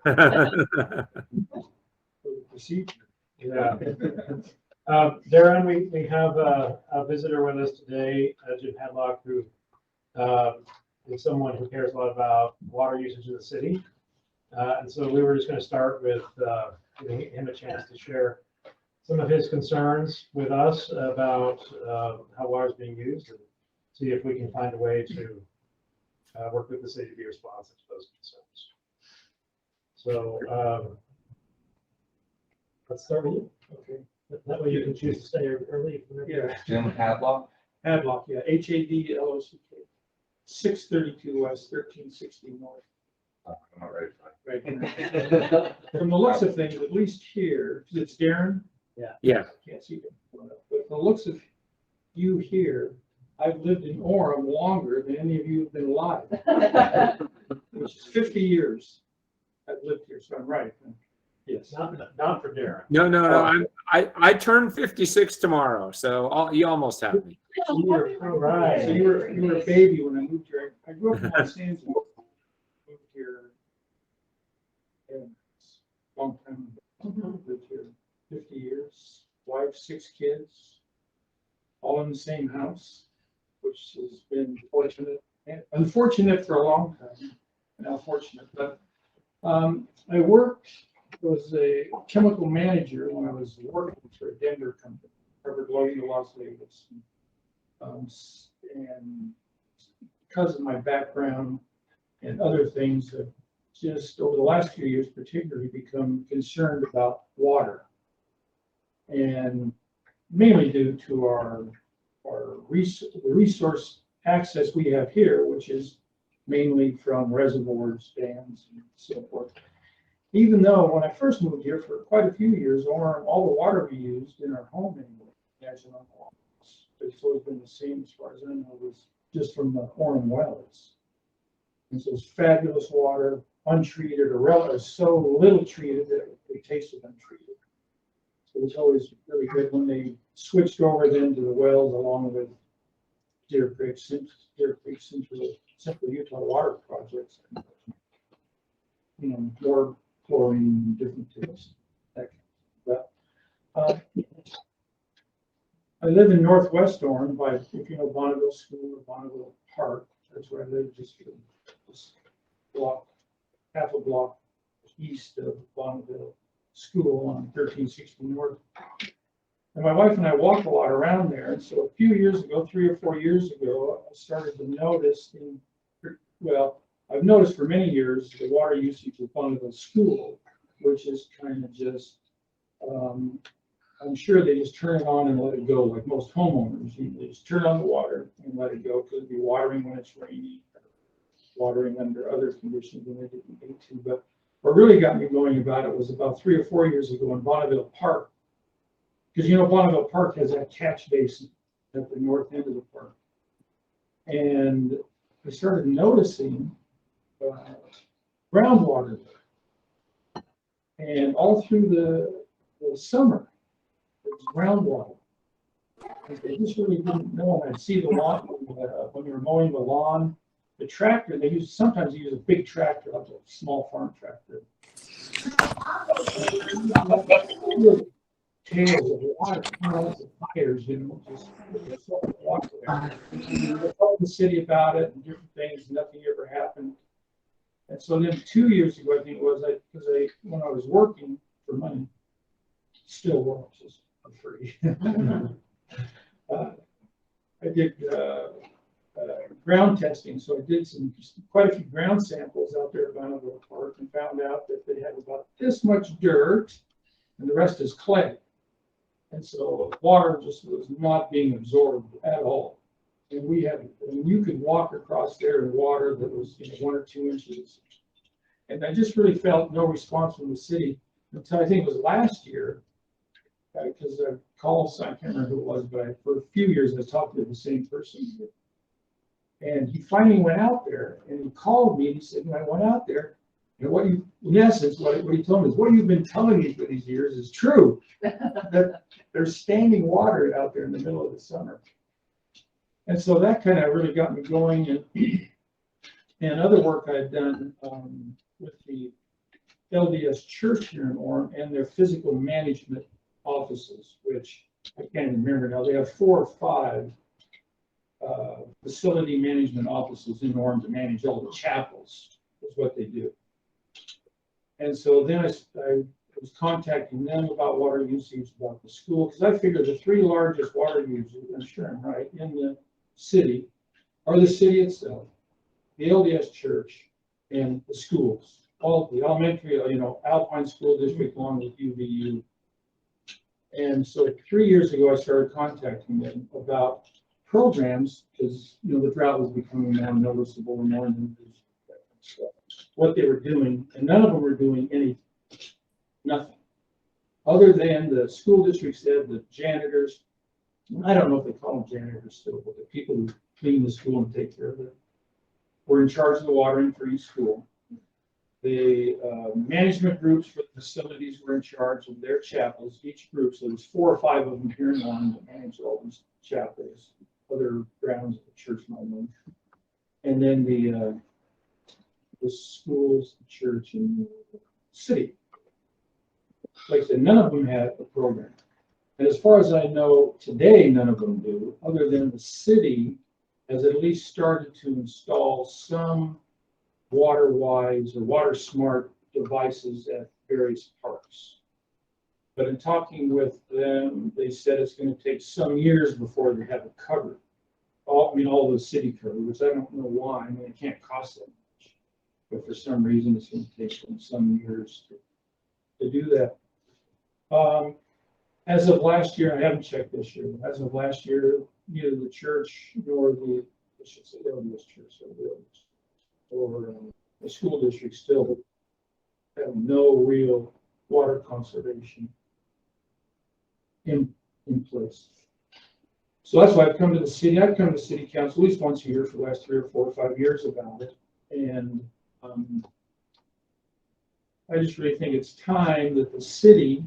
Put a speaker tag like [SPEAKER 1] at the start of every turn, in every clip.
[SPEAKER 1] there.
[SPEAKER 2] For the procedure.
[SPEAKER 1] Yeah. Darren, we have a visitor with us today, Jim Hadlock, who is someone who cares a lot about water usage in the city. And so we were just going to start with giving him a chance to share some of his concerns with us about how water is being used, and see if we can find a way to work with the city to be responsive to those concerns. So let's start with you.
[SPEAKER 2] Okay.
[SPEAKER 1] That way you can choose to stay early.
[SPEAKER 2] Yeah.
[SPEAKER 3] Jim Hadlock.
[SPEAKER 2] Hadlock, yeah, HADLOCK, 632 West, 1360 North.
[SPEAKER 3] I'm not ready for
[SPEAKER 2] Right. From the looks of things, at least here, it's Darren.
[SPEAKER 1] Yeah.
[SPEAKER 2] Can't see it. But from the looks of you here, I've lived in Orem longer than any of you have been alive, which is 50 years. I've lived here, so I'm right. Yes.
[SPEAKER 1] Not for Darren.
[SPEAKER 4] No. I turned 56 tomorrow, so you almost have me.
[SPEAKER 2] You were,
[SPEAKER 1] Right.
[SPEAKER 2] so you were a baby when I moved here. I grew up in Los Angeles. Moved here. Yeah, long time ago. Lived here 50 years. Wife, 6 kids, all in the same house, which has been fortunate and unfortunate for a long time. Now fortunate, but I was a chemical manager when I was working for a Denver company, covered Logan to Las Vegas. And because of my background and other things, I've just over the last few years particularly become concerned about water. And mainly due to the resource access we have here, which is mainly from reservoirs, dams, and so forth. Even though when I first moved here for quite a few years, all the water we used in our home anyway, it's always been the same as far as I know, was just from the Orem wells. And so it's fabulous water, untreated, or so little treated that it tasted untreated. So it was always really good when they switched over then to the wells along with Deer Creek, Central Utah water projects. More chlorine, different things. But I live in Northwest Orem by, if you know, Bonneville School or Bonneville Park. That's where I live, just block, half a block east of Bonneville School on 1360 North. And my wife and I walk a lot around there. And so a few years ago, 3 or 4 years ago, I started to notice I've noticed for many years the water usage of Bonneville School, which is kind of just, I'm sure they just turn it on and let it go, like most homeowners. They just turn on the water and let it go, because it'd be watering when it's raining, watering under other conditions when they didn't need to. But what really got me going about it was about 3 or 4 years ago in Bonneville Park, because Bonneville Park has that catch basin at the north end of the park. And I started noticing groundwater, and all through the summer, there's groundwater. I just really didn't know. I'd see the lawn when you were mowing the lawn. The tractor, sometimes they use a big tractor, like a small farm tractor. Tails of water, fires, just water there. They told the city about it and different things, nothing ever happened. And so then 2 years ago, I think it was, when I was working for money, still work, just for free. I did ground testing, so I did quite a few ground samples out there at Bonneville Park and found out that they have about this much dirt, and the rest is clay. And so water just was not being absorbed at all. And you could walk across there in water that was 1 or 2 inches. And I just really felt no response from the city until I think it was last year, because I called, I can't remember who it was, but for a few years I talked to the same person. And he finally went out there and he called me and he said, when I went out there, in essence, what he told me is, what you've been telling me for these years is true, that there's standing water out there in the middle of the summer. And so that kind of really got me going. And other work I've done with the LDS Church here in Orem and their physical management offices, which I can't remember now. They have 4 or 5 facility management offices in Orem to manage all the chapels, is what they do. And so then I was contacting them about water usage, about the school, because I figured the 3 largest water users, I'm sure I'm right, in the city are the city itself, the LDS Church, and the schools, all the elementary, Alpine School District along with UVU. And so 3 years ago, I started contacting them about programs because, the drought was becoming more noticeable and more news, what they were doing, and none of them were doing nothing. Other than the school district said the janitors, I don't know if they call them janitors still, but the people who clean the school and take care of it, were in charge of the watering for each school. The management groups for the facilities were in charge of their chapels, each group. So there's 4 or 5 of them here in Orem that manage all these chapels, other grounds of the church normally. And then the schools, the church, and the city. Like I said, none of them had a program. And as far as I know, today, none of them do, other than the city has at least started to install some water-wise or water-smart devices at various parks. But in talking with them, they said it's going to take some years before they have it covered. All the city covered, which I don't know why. It can't cost that much. But for some reason, it's going to take them some years to do that. As of last year, I haven't checked this year, but as of last year, neither the church nor the LDS Church or the school district still have no real water conservation in place. So that's why I've come to the city. I've come to city council at least once a year for the last 3 or 4 or 5 years about it. And I just really think it's time that the city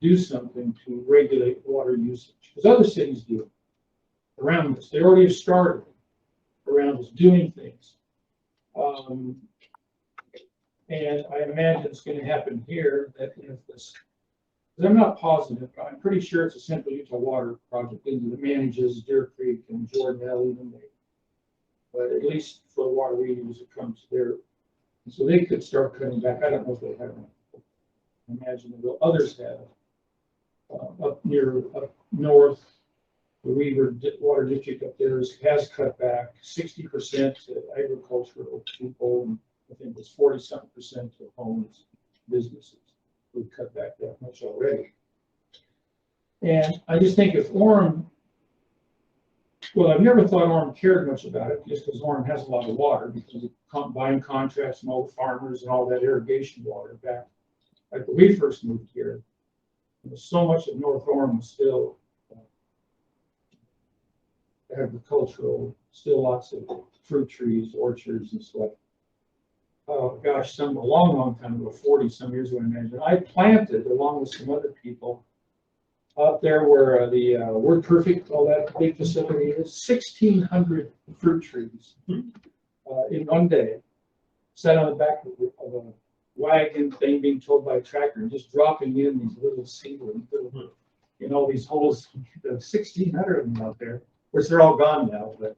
[SPEAKER 2] do something to regulate water usage, because other cities do it around us. They already have started around us doing things. And I imagine it's going to happen here that if this, because I'm not positive, but I'm pretty sure it's a Central Utah Water project that manages Deer Creek and Jordan Valley and May. But at least for the water we use, it comes there. And so they could start cutting back. I don't know if they have. I imagine that others have. Up north, the Weaver Water District up there has cut back 60% to agricultural people, and I think it's 40-something% to homes, businesses. We've cut back that much already. And I just think if Orem, well, I've never thought Orem cared much about it, just because Orem has a lot of water, because of buying contracts from all the farmers and all that irrigation water back. Like when we first moved here, so much of North Orem was still agricultural, still lots of fruit trees, orchards, and stuff. Oh gosh, a long time ago, 40-some years ago, I imagine. I planted, along with some other people, up there where the Word Perfect, all that big facility is, 1,600 fruit trees in one day. Sat on the back of a wagon thing being towed by a tractor and just dropping in these little seedlings in all these holes. 1,600 of them out there, which they're all gone now, but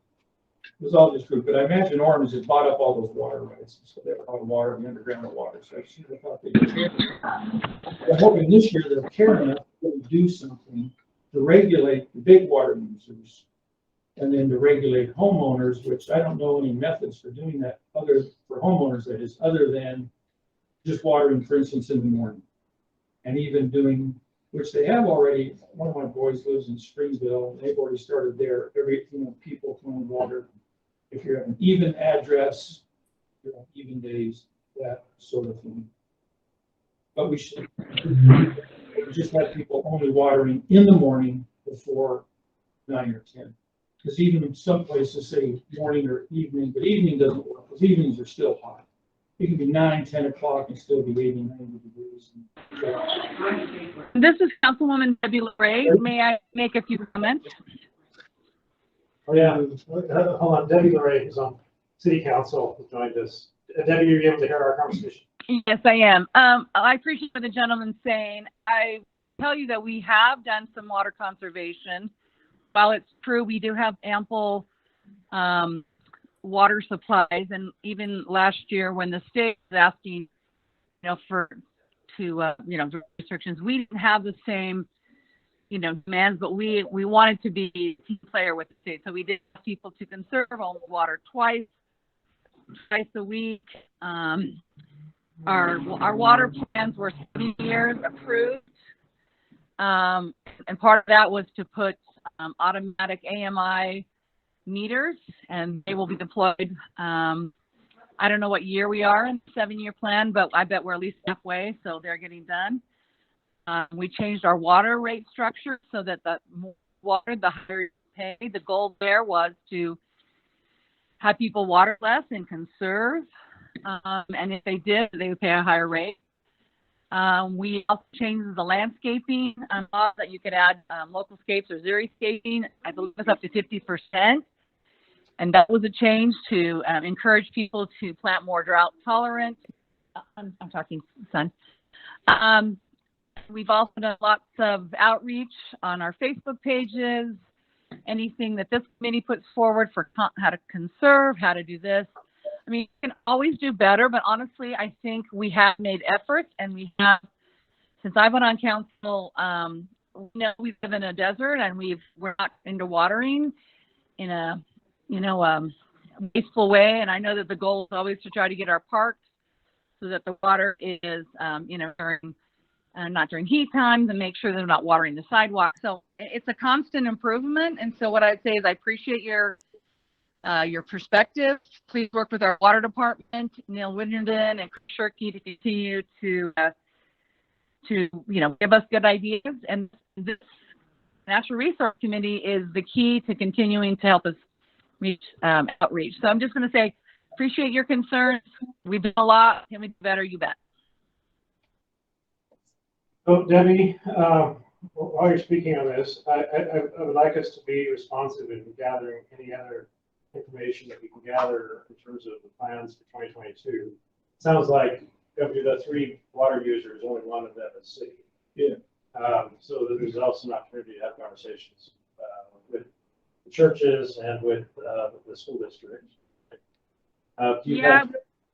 [SPEAKER 2] it was all just fruit. But I imagine Orem has just bought up all those water rights, so they have all the water, the underground water. So I thought they cared. I'm hoping this year they'll care enough to do something to regulate the big water users, and then to regulate homeowners, which I don't know any methods for doing that for homeowners, that is, other than just watering, for instance, in the morning. And even doing, which they have already, one of my boys lives in Springville, and they've already started there. People throwing water. If you have an even address, even days, that sort of thing. But we should just have people only watering in the morning before 9 or 10. Because even some places say morning or evening, but evening doesn't work, because evenings are still hot. It can be 9, 10 o'clock and still be 80, 90 degrees.
[SPEAKER 5] This is Councilwoman Debbie LaRae. May I make a few comments?
[SPEAKER 1] Oh, yeah. Hold on. Debbie LaRae is on City Council, who joined us. Debbie, you're able to hear our conversation?
[SPEAKER 5] Yes, I am. I appreciate what the gentleman's saying. I tell you that we have done some water conservation. While it's true, we do have ample water supplies, and even last year when the state was asking, restrictions, we didn't have the same, demands, but we wanted to be a team player with the state, so we did ask people to conserve water twice a week. Our water plans were 7 years approved, and part of that was to put automatic AMI meters, and they will be deployed. I don't know what year we are in the 7-year plan, but I bet we're at least halfway, so they're getting done. We changed our water rate structure so that the more water, the higher you pay. The goal there was to have people water less and conserve. And if they did, they would pay a higher rate. We also changed the landscaping law that you could add local scapes or xeriscaping. I believe it's up to 50%. And that was a change to encourage people to plant more drought tolerant. I'm talking sun. We've also done lots of outreach on our Facebook pages, anything that this committee puts forward for how to conserve, how to do this. I mean, you can always do better, but honestly, I think we have made efforts, and we have, since I've been on council, we live in a desert, and we're not into watering in a, wasteful way. And I know that the goal is always to try to get our parks so that the water is, during, not during heat times, and make sure they're not watering the sidewalk. So it's a constant improvement. And so what I'd say is I appreciate your perspective. Please work with our water department, Neil Winterden and Chris Shirkey, to continue to give us good ideas. And this Natural Resource Committee is the key to continuing to help us reach outreach. So I'm just going to say, appreciate your concerns. We've done a lot. Can we do better? You bet.
[SPEAKER 1] So Debbie, while you're speaking on this, I would like us to be responsive in gathering any other information that we can gather in terms of the plans for 2022. Sounds like of the 3 water users, only one of them is city.
[SPEAKER 2] Yeah.
[SPEAKER 1] So there's also an opportunity to have conversations with the churches and with the school district.
[SPEAKER 5] We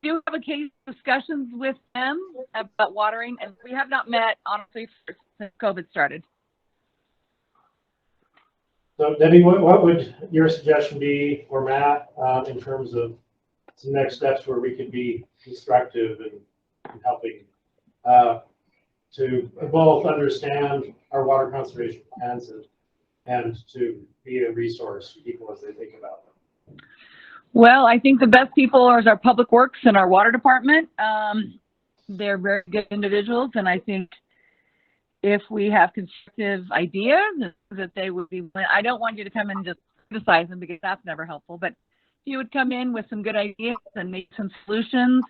[SPEAKER 5] do have occasional discussions with them about watering, and we have not met, honestly, since COVID started.
[SPEAKER 1] So Debbie, what would your suggestion be, or Matt, in terms of some next steps where we could be constructive in helping to both understand our water conservation plans and to be a resource for people as they think about them?
[SPEAKER 5] Well, I think the best people are our public works and our water department. They're very good individuals, and I think if we have constructive ideas that they would be, I don't want you to come in and just criticize them, because that's never helpful, but if you would come in with some good ideas and make some solutions.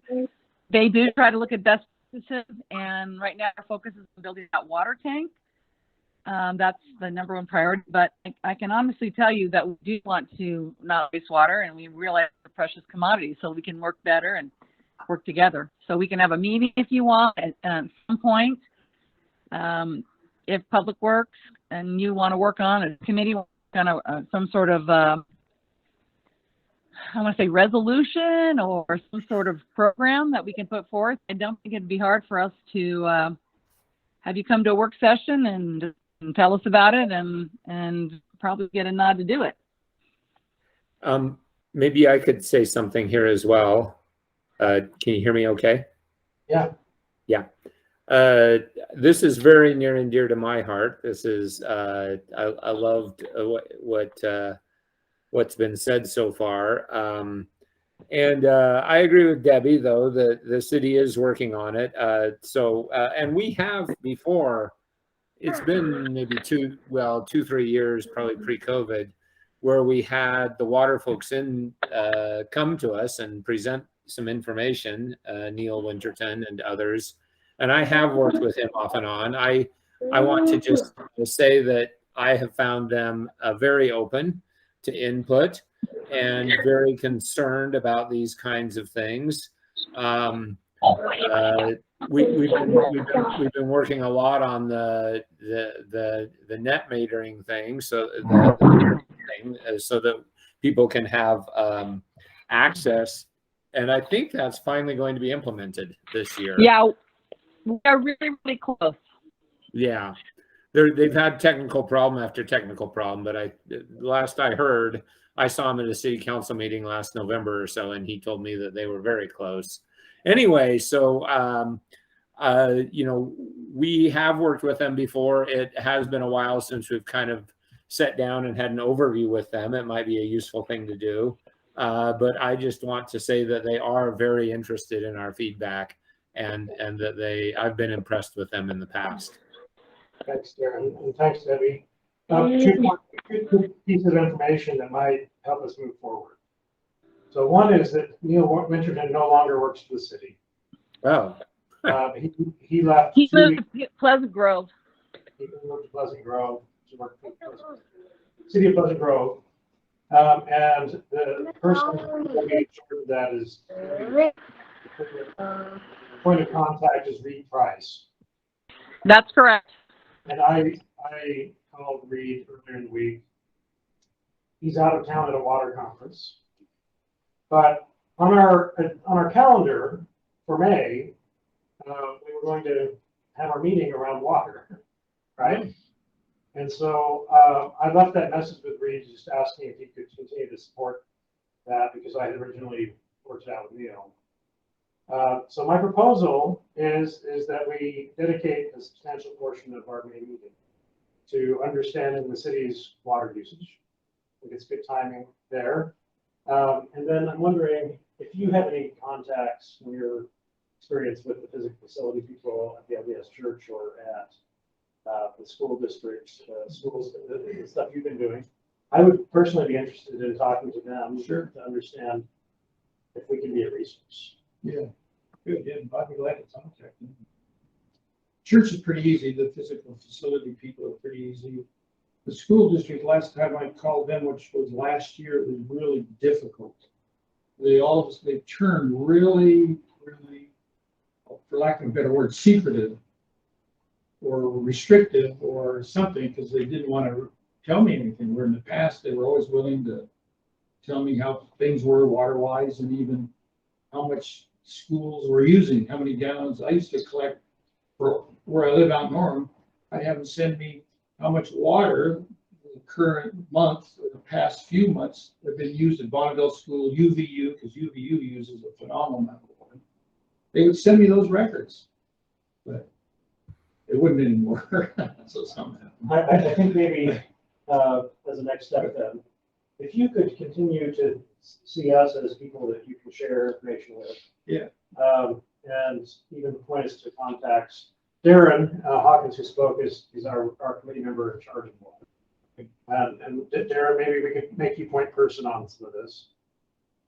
[SPEAKER 5] They do try to look at best practices, and right now our focus is on building that water tank. That's the #1 priority, but I can honestly tell you that we do want to not waste water, and we realize it's a precious commodity, so we can work better and work together. So we can have a meeting if you want at some point. If Public Works and you want to work on a committee, kind of some sort of, I want to say resolution or some sort of program that we can put forth, I don't think it'd be hard for us to have you come to a work session and tell us about it, and probably get a nod to do it.
[SPEAKER 4] Maybe I could say something here as well. Can you hear me okay?
[SPEAKER 1] Yeah.
[SPEAKER 4] Yeah. This is very near and dear to my heart. This is, I loved what's been said so far. And I agree with Debbie, though, that the city is working on it. And we have before, it's been maybe 2-3 years, probably pre-COVID, where we had the water folks come to us and present some information, Neil Winterton and others. And I have worked with him off and on. I want to just say that I have found them very open to input and very concerned about these kinds of things. we've been working a lot on the net metering thing, so the thing, so that people can have access, and I think that's finally going to be implemented this year.
[SPEAKER 5] Yeah, we are really, really close.
[SPEAKER 4] Yeah, they've had technical problem after technical problem, but last I heard, I saw him at a city council meeting last November or so, and he told me that they were very close. Anyway, so you know, we have worked with them before. It has been a while since we've kind of sat down and had an overview with them. It might be a useful thing to do, but I just want to say that they are very interested in our feedback, and that I've been impressed with them in the past.
[SPEAKER 1] Thanks, Darren, and thanks, Debbie. Two pieces of information that might help us move forward. So one is that Neil Winterton no longer works for the city.
[SPEAKER 4] Oh.
[SPEAKER 1] He left.
[SPEAKER 5] He lives in Pleasant Grove.
[SPEAKER 1] He moved to Pleasant Grove to work for the city of Pleasant Grove. And the person who will be in charge of that is point of contact is Reed Price.
[SPEAKER 5] That's correct.
[SPEAKER 1] And I called Reed earlier in the week. He's out of town at a water conference. But on our calendar for May, we were going to have our meeting around water, right? And so I left that message with Reed, just asking if he could continue to support that, because I had originally worked it out with Neil. So my proposal is that we dedicate a substantial portion of our May meeting to understanding the city's water usage. I think it's good timing there. And then I'm wondering if you have any contacts from your experience with the physical facility people at the LDS Church or at the school districts, schools, the stuff you've been doing. I would personally be interested in talking to them.
[SPEAKER 2] Sure.
[SPEAKER 1] To understand if we can be a resource.
[SPEAKER 2] Yeah, good, yeah, I'd be glad to contact them. Church is pretty easy, the physical facility people are pretty easy. The school district, last time I called them, which was last year, it was really difficult. They turned really, for lack of a better word, secretive or restrictive or something, because they didn't want to tell me anything. Where in the past, they were always willing to tell me how things were water-wise, and even how much schools were using, how many gallons. I used to collect, for where I live out in Orem, I'd have them send me how much water the current month or the past few months have been used at Bonneville School, UVU, because UVU uses a phenomenal amount of water. They would send me those records, but they wouldn't anymore. So somehow.
[SPEAKER 1] I think maybe as a next step then, if you could continue to see us as people that you can share information with.
[SPEAKER 2] Yeah.
[SPEAKER 1] And even point us to contacts. Darren Hawkins, who spoke, is our committee member in charge of water. And Darren, maybe we could make you point person on some of this.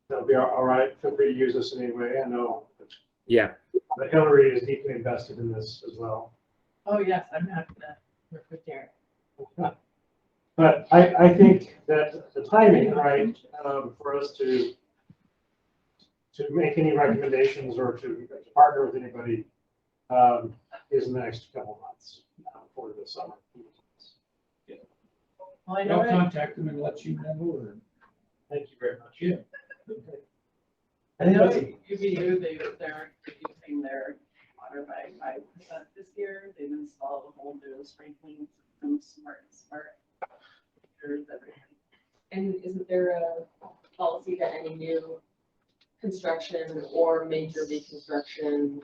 [SPEAKER 1] That'll be all right. Feel free to use this in any way. I know.
[SPEAKER 4] Yeah.
[SPEAKER 1] But Hillary is deeply invested in this as well.
[SPEAKER 6] Oh, yes, I'm happy to work with Darren.
[SPEAKER 1] But I think that the timing, right, for us to make any recommendations or to partner with anybody is in the next couple of months for the summer.
[SPEAKER 6] Well, I know
[SPEAKER 2] I'll contact them and let you know. Or,
[SPEAKER 1] Thank you very much.
[SPEAKER 2] yeah.
[SPEAKER 1] Okay.
[SPEAKER 6] I know UVU, they're reducing their water by 5% this year. They've installed a whole new sprinkling system, smart meters, everything.
[SPEAKER 7] And isn't there a policy that any new construction or major reconstruction,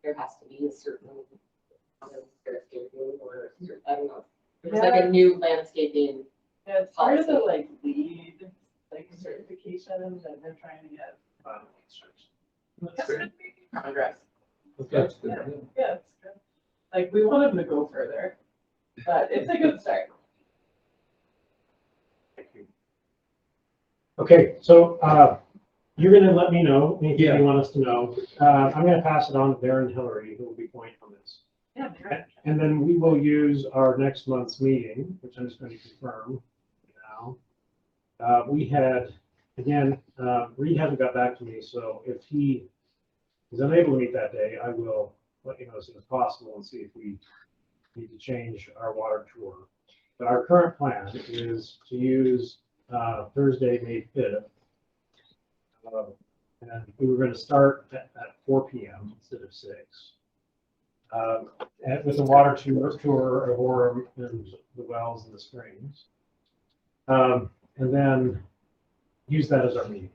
[SPEAKER 7] there has to be a certain amount of landscaping, or I don't know. There's like a new landscaping.
[SPEAKER 6] Yeah, it's part of the
[SPEAKER 7] policy.
[SPEAKER 6] like LEED certification that they're trying to get.
[SPEAKER 2] That's great.
[SPEAKER 6] Progress.
[SPEAKER 2] That's good.
[SPEAKER 6] Yeah, yeah, it's good. Like, we want them to go further, but it's a good start.
[SPEAKER 1] Thank you. Okay, so you're going to let me know anything you want us to know. I'm going to pass it on to Darren Hillary, who will be pointing on this.
[SPEAKER 6] Yeah, sure.
[SPEAKER 1] And then we will use our next month's meeting, which I'm just going to confirm now. We had, again, Reed hasn't got back to me, so if he is unable to meet that day, I will let you know as soon as possible and see if we need to change our water tour. But our current plan is to use Thursday, May 5th. And we were going to start at 4 p.m. instead of 6. And with the water tour of Orem and the wells and the springs. And then use that as our meeting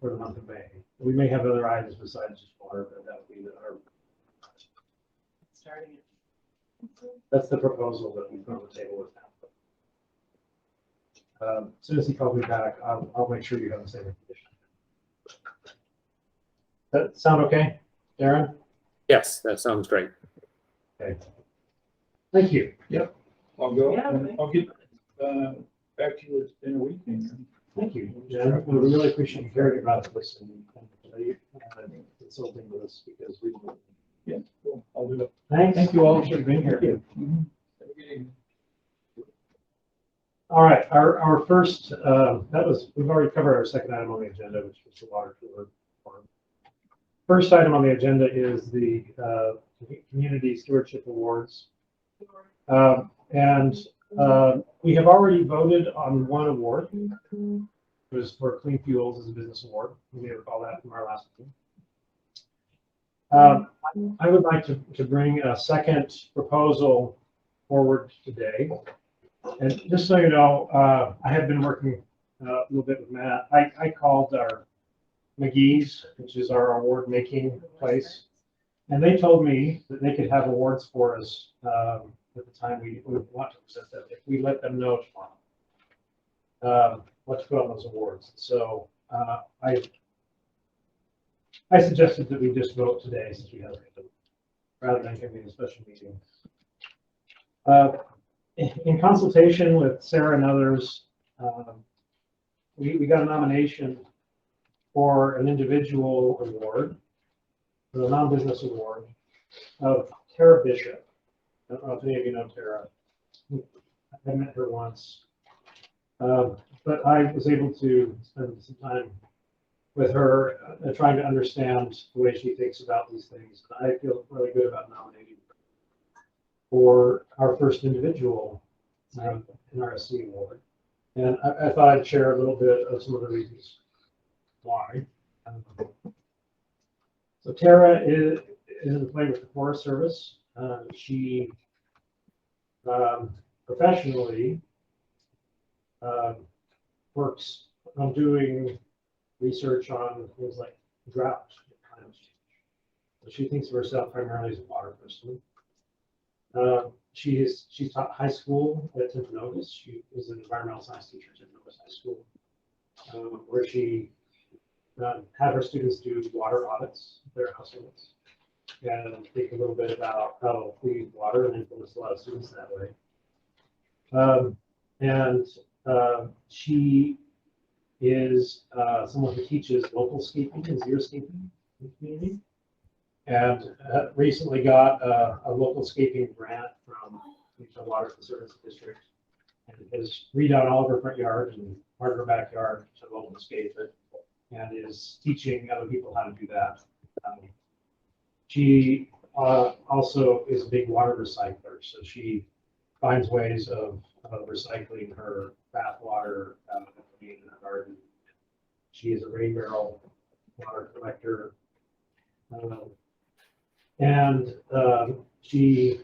[SPEAKER 1] for the month of May. We may have other items besides just water, but that would be our.
[SPEAKER 6] Starting
[SPEAKER 1] That's the proposal that we put on the table with them. As soon as he calls me back, I'll make sure you have the same information. That sound okay, Darren?
[SPEAKER 4] Yes, that sounds great.
[SPEAKER 1] Okay. Thank you.
[SPEAKER 2] I'll go,
[SPEAKER 6] Yeah,
[SPEAKER 2] and
[SPEAKER 6] thank
[SPEAKER 2] I'll get, back to you in a week.
[SPEAKER 1] Thank you, Jen. We really appreciate you hearing about this and consulting with us because we.
[SPEAKER 2] Yeah, cool. I'll do it.
[SPEAKER 1] Thank you all for being here.
[SPEAKER 2] Have a good evening.
[SPEAKER 1] All right, our first, we've already covered our second item on the agenda, which was the water tour. First item on the agenda is the Community Stewardship Awards. And we have already voted on one award. It was for Clean Fuels as a business award. You may recall that from our last meeting. I would like to bring a second proposal forward today. And just so you know, I have been working a little bit with Matt. I called our McGee's, which is our award making place, and they told me that they could have awards for us at the time we want to present them if we let them know tomorrow what to put on those awards. So I suggested that we just vote today since we have them, rather than having a special meeting. In consultation with Sarah and others, we got a nomination for an individual award, for the non-business award of Tara Bishop. I don't know if any of you know Tara. I met her once, but I was able to spend some time with her trying to understand the way she thinks about these things. I feel really good about nominating her for our first individual NRSC award. And I thought I'd share a little bit of some of the reasons why. So Tara is employed with the Forest Service. She professionally works on doing research on things like drought and climate change. So she thinks of herself primarily as a water person. She's taught high school at Timpanogos. She is an environmental science teacher at Timpanogos High School, where she had her students do water audits of their households and think a little bit about how we use water and influence a lot of students that way. She is someone who teaches local scaping and xeriscaping in the community, and recently got a local scaping grant from the Water Conservancy District, and has redone all of her front yard and part of her backyard to local scape it, and is teaching other people how to do that. She also is a big water recycler, so she finds ways of recycling her bath water in her garden. She is a rain barrel water collector. She,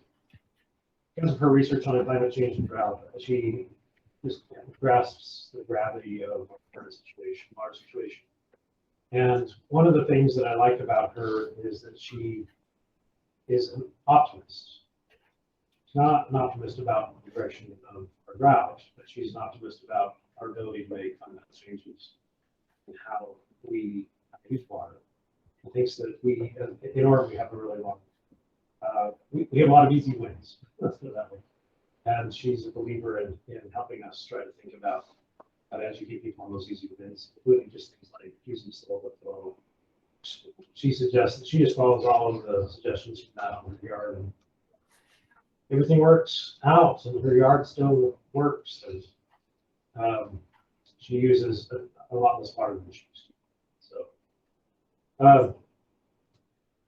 [SPEAKER 1] because of her research on climate change and drought, she just grasps the gravity of our current situation, water situation. And one of the things that I like about her is that she is an optimist. She's not an optimist about the direction of our drought, but she's an optimist about our ability to make fundamental changes in how we use water. She thinks that we, in Orem, we have a really long, we have a lot of easy wins, let's put it that way. And she's a believer in helping us try to think about how to educate people on those easy wins, including just things like using solar flow. She suggests that she just follows all of the suggestions from that on her yard, and everything works out, and her yard still works. And she uses a lot less water than she used to.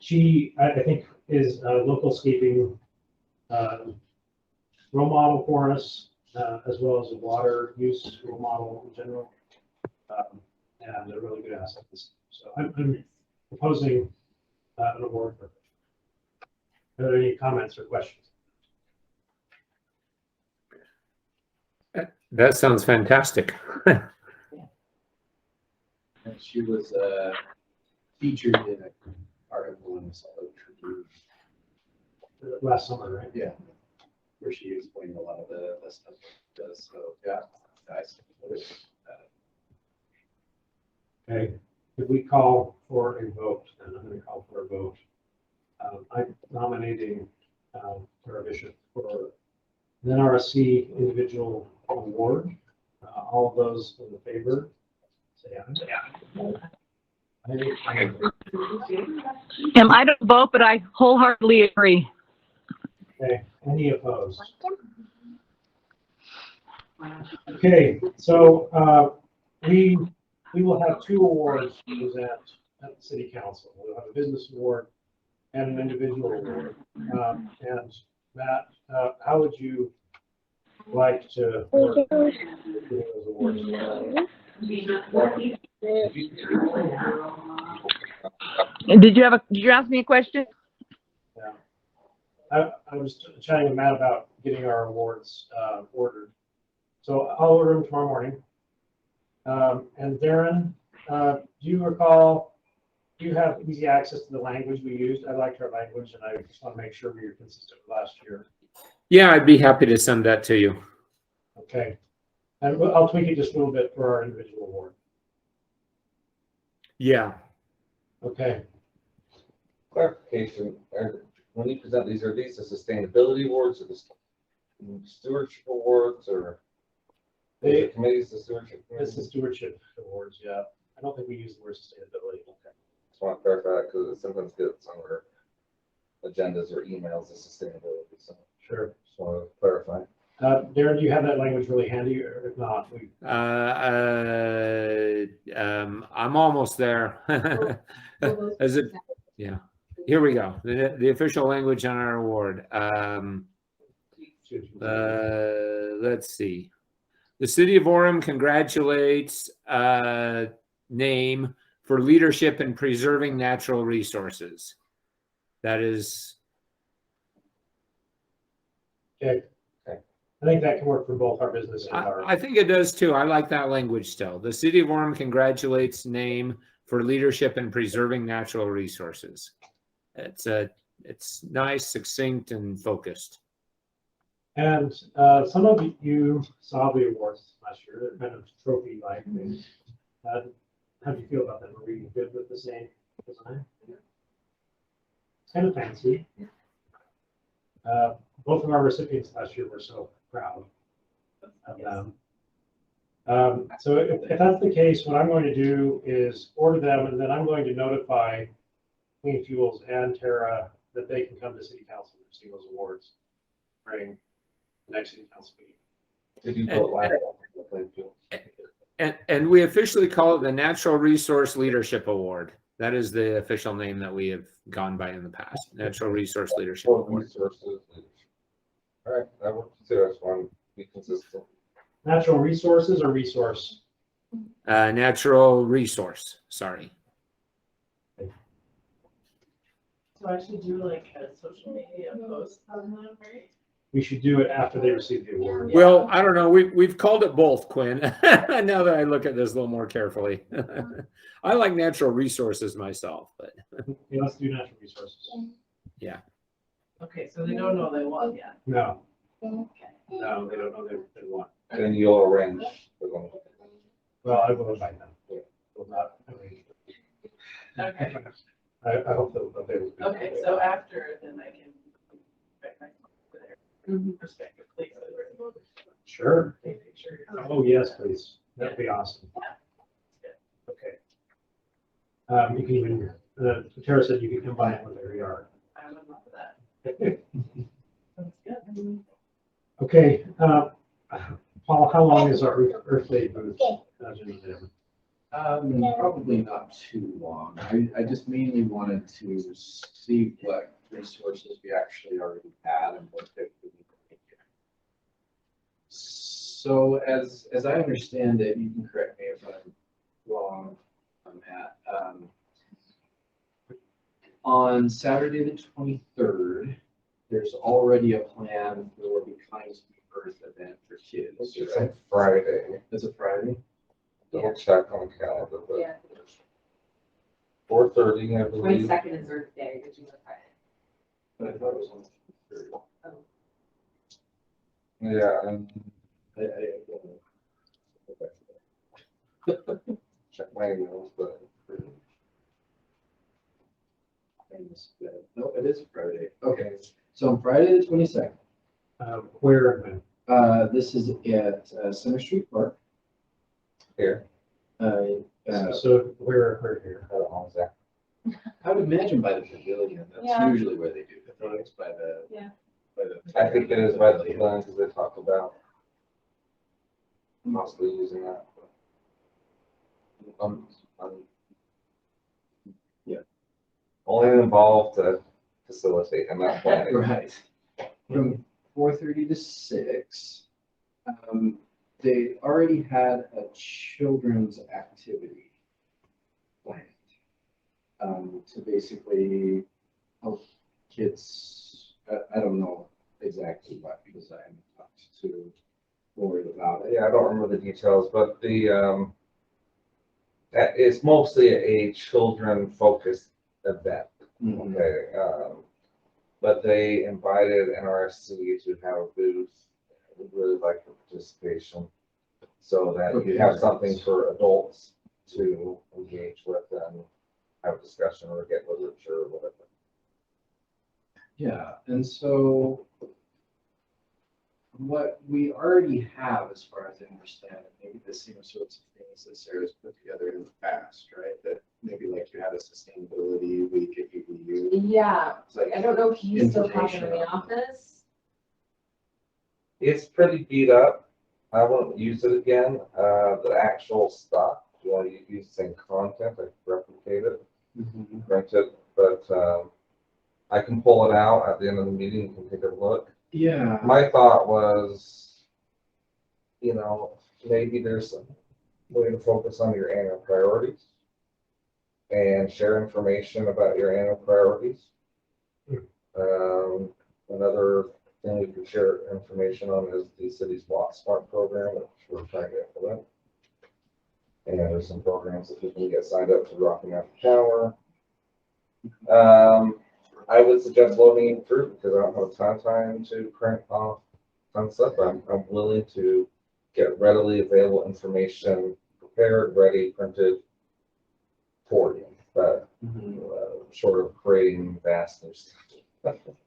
[SPEAKER 1] She, I think, is a local scaping role model for us, as well as a water use role model in general. And a really good asset. So I'm proposing an award for her. Are there any comments or questions?
[SPEAKER 4] That sounds fantastic.
[SPEAKER 8] And she was featured in an article in the Salt Tribune.
[SPEAKER 1] Last summer, right?
[SPEAKER 8] Yeah, where she explained a lot of the stuff she does. So yeah, nice.
[SPEAKER 1] Okay, if we call for a vote, and I'm going to call for a vote. I'm nominating Tara Bishop for an NRSC individual award. All of those in favor, say aye.
[SPEAKER 5] I don't vote, but I wholeheartedly agree.
[SPEAKER 1] Okay, any opposed? Okay, so we will have two awards to present at the city council. We'll have a business award and an individual award. And Matt, how would you like to work with those awards?
[SPEAKER 5] Did you ask me a question?
[SPEAKER 1] Yeah. I was chatting with Matt about getting our awards ordered. So I'll order them tomorrow morning. And Darren, do you recall, do you have easy access to the language we used? I liked our language, and I just want to make sure we are consistent with last year.
[SPEAKER 4] Yeah, I'd be happy to send that to you.
[SPEAKER 1] Okay. And I'll tweak it just a little bit for our individual award.
[SPEAKER 4] Yeah.
[SPEAKER 1] Okay.
[SPEAKER 3] Clarification, when you present these, are these the sustainability awards or the stewardship awards, or the committees, the stewardship?
[SPEAKER 1] This is stewardship awards, yeah. I don't think we use the word sustainability. Okay.
[SPEAKER 3] Just want to clarify that because it sometimes gets on our agendas or emails as sustainability. So
[SPEAKER 1] Sure.
[SPEAKER 3] just want to clarify.
[SPEAKER 1] Darren, do you have that language really handy, or if not, we
[SPEAKER 4] I'm almost there. As it, yeah. Here we go. The official language on our award. Let's see. The city of Orem congratulates name for leadership in preserving natural resources. That is.
[SPEAKER 1] okay. I think that can work for both our business and our.
[SPEAKER 4] I think it does too. I like that language still. The city of Orem congratulates name for leadership in preserving natural resources. It's nice, succinct, and focused.
[SPEAKER 1] And some of you saw the awards last year. They're kind of trophy-like. How do you feel about them? Are we good with the same design? It's kind of fancy. Both of our recipients last year were so proud of them. So if that's the case, what I'm going to do is order them, and then I'm going to notify Clean Fuels and Terra that they can come to City Council to receive those awards during the next City Council meeting.
[SPEAKER 3] Did you vote last?
[SPEAKER 4] And we officially call it the Natural Resource Leadership Award. That is the official name that we have gone by in the past. Natural Resource Leadership Award.
[SPEAKER 3] Resources. All right, that works too. I just want to be consistent.
[SPEAKER 1] Natural resources or resource?
[SPEAKER 4] Natural resource. Sorry.
[SPEAKER 6] So I should do like a social media post on that, right?
[SPEAKER 1] We should do it after they receive the award.
[SPEAKER 4] Well, I don't know. We've called it both, Quinn. Now that I look at this a little more carefully, I like natural resources myself, but
[SPEAKER 1] Okay, let's do natural resources.
[SPEAKER 4] yeah.
[SPEAKER 6] Okay, so they don't know they won yet.
[SPEAKER 1] No,
[SPEAKER 6] Okay.
[SPEAKER 1] no, they don't know they want.
[SPEAKER 3] And you'll arrange for them.
[SPEAKER 1] Well, I will invite them. Will not arrange.
[SPEAKER 6] Okay,
[SPEAKER 1] I hope they'll be able to.
[SPEAKER 6] okay, so after, then I can expect my their perspective, please.
[SPEAKER 1] Sure.
[SPEAKER 6] Take pictures.
[SPEAKER 1] Oh, yes, please. That'd be awesome. Okay. You can even, Tara said you could combine it with their yard.
[SPEAKER 6] I would love that. Sounds good.
[SPEAKER 1] Okay, Paul, how long is our Earth Day booth?
[SPEAKER 8] Probably not too long. I just mainly wanted to see what resources we actually already had and what they would need. So as I understand it, you can correct me if I'm wrong on that. On Saturday the 23rd, there's already a plan for the Kind's Birth event for kids.
[SPEAKER 3] It's
[SPEAKER 8] Right?
[SPEAKER 3] a Friday.
[SPEAKER 8] It's a Friday.
[SPEAKER 3] Double check on the calendar, but
[SPEAKER 7] Yeah,
[SPEAKER 3] 4:30, I believe.
[SPEAKER 7] 22nd is Earth Day, which is a Friday.
[SPEAKER 8] But I thought it was on the 3rd.
[SPEAKER 3] Yeah, and check my emails, but
[SPEAKER 8] No, it is a Friday. Okay, so on Friday the 22nd,
[SPEAKER 1] Where and
[SPEAKER 8] this is at Center Street Park.
[SPEAKER 3] here,
[SPEAKER 1] when?
[SPEAKER 8] Uh,
[SPEAKER 1] So where here?
[SPEAKER 3] I don't know exactly.
[SPEAKER 8] I would imagine by the pavilion, that's
[SPEAKER 5] Yeah.
[SPEAKER 8] usually where they do the things, by the.
[SPEAKER 5] Yeah.
[SPEAKER 8] By the.
[SPEAKER 3] I think it is by the plan because they talk about mostly using that.
[SPEAKER 8] Yeah.
[SPEAKER 3] Only involved to facilitate and not planning.
[SPEAKER 8] Right. From 4:30 to 6. They already had a children's activity planned. To basically help kids, I don't know exactly what, because I haven't talked to Lori about it.
[SPEAKER 3] Yeah, I don't remember the details, but it's mostly a children-focused event.
[SPEAKER 8] Mhm.
[SPEAKER 3] Okay, but they invited NRSC to have a booth. We'd really like your participation so that you have something for adults to engage with and have a discussion or get literature or whatever.
[SPEAKER 8] Yeah, and so what we already have, as far as I understand it, maybe the same sorts of things that Sarah's put together in the past, right? That maybe like you had a sustainability week at UVU.
[SPEAKER 7] Yeah,
[SPEAKER 8] It's like
[SPEAKER 7] I don't know if you still have it in the
[SPEAKER 8] information.
[SPEAKER 7] office.
[SPEAKER 3] It's pretty beat up. I won't use it again. The actual stuff, if you want to use the same content, I can replicate it,
[SPEAKER 8] Mhm.
[SPEAKER 3] print it, but I can pull it out at the end of the meeting. You can take a look.
[SPEAKER 8] Yeah.
[SPEAKER 3] My thought was, maybe there's a way to focus on your annual priorities and share information about your annual priorities. Another thing we could share information on is the city's Walk Smart program, which we're trying to implement. And there's some programs that people can get signed up to Rocking Out the Tower. I would suggest loading fruit because I don't have time to print off ton stuff. I'm willing to get readily available information prepared, ready, printed for you, but short of creating vast new stuff.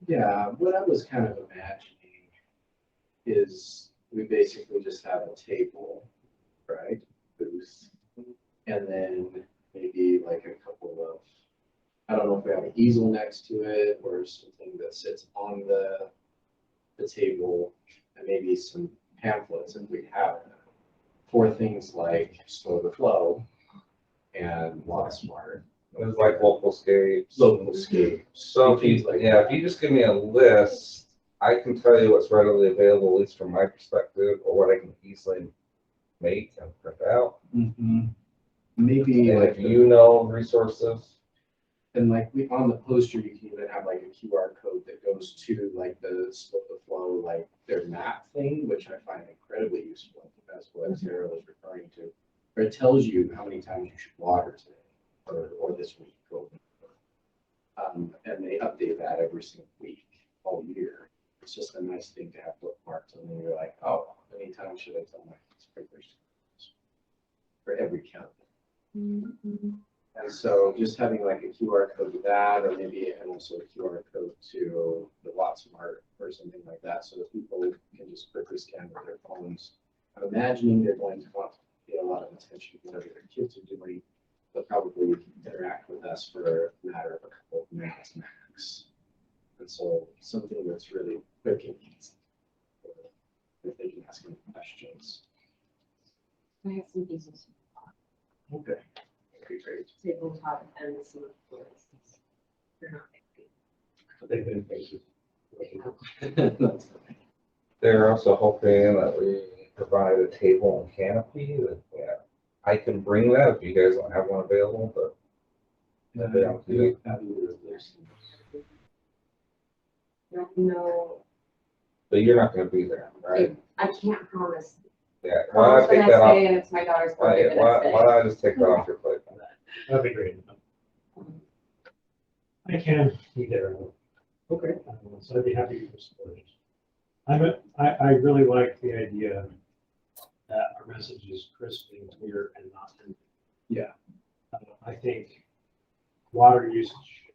[SPEAKER 8] Yeah, what I was kind of imagining is we basically just have a table, right? Booth. And then maybe like a couple of, I don't know if we have an easel next to it or something that sits on the table, and maybe some pamphlets if we have them for things like Slow the Flow and Walk Smart.
[SPEAKER 3] It's like local scapes.
[SPEAKER 8] Local escape.
[SPEAKER 3] So if you just give me a list, I can tell you what's readily available, at least from my perspective, or what I can easily make and print out.
[SPEAKER 8] Maybe
[SPEAKER 3] And
[SPEAKER 8] like
[SPEAKER 3] if you know resources,
[SPEAKER 8] and like we on the poster, you can even have like a QR code that goes to like the Slow the Flow, like their map thing, which I find incredibly useful. I think that's what Sarah was referring to. Or it tells you how many times you should water today or this week. And they update that every single week, all year. It's just a nice thing to have bookmarked, and then you're like, oh, how many times should I tell my sprinklers for every count? And so just having like a QR code to that, or maybe and also a QR code to the WattSmart or something like that, so that people can just quickly scan with their phones. I'm imagining they're going to want to pay a lot of attention to whatever their kids are doing, but probably interact with us for a matter of a couple of minutes max. And so something that's really quick and easy, if they can ask any questions.
[SPEAKER 7] I have some pieces.
[SPEAKER 8] Okay. That'd be great.
[SPEAKER 7] Tabletop and some of the boards. They're not big.
[SPEAKER 8] They've been patient.
[SPEAKER 3] They're also hoping that we provide a table and canopy that, yeah, I can bring that if you guys don't have one available, but
[SPEAKER 7] No,
[SPEAKER 3] but you're not gonna be there, right?
[SPEAKER 7] I can't promise.
[SPEAKER 3] Yeah, why
[SPEAKER 7] Prom
[SPEAKER 3] don't I
[SPEAKER 7] the
[SPEAKER 3] take
[SPEAKER 7] next
[SPEAKER 3] that off?
[SPEAKER 7] day and it's my daughter's
[SPEAKER 3] Why
[SPEAKER 7] birthday the next day.
[SPEAKER 3] don't I just take that off your plate?
[SPEAKER 1] That'd be great. I can be there.
[SPEAKER 8] Okay.
[SPEAKER 1] So I'd be happy to support it. I really like the idea that our message is crisp and clear and not.
[SPEAKER 8] Yeah.
[SPEAKER 1] I think water usage,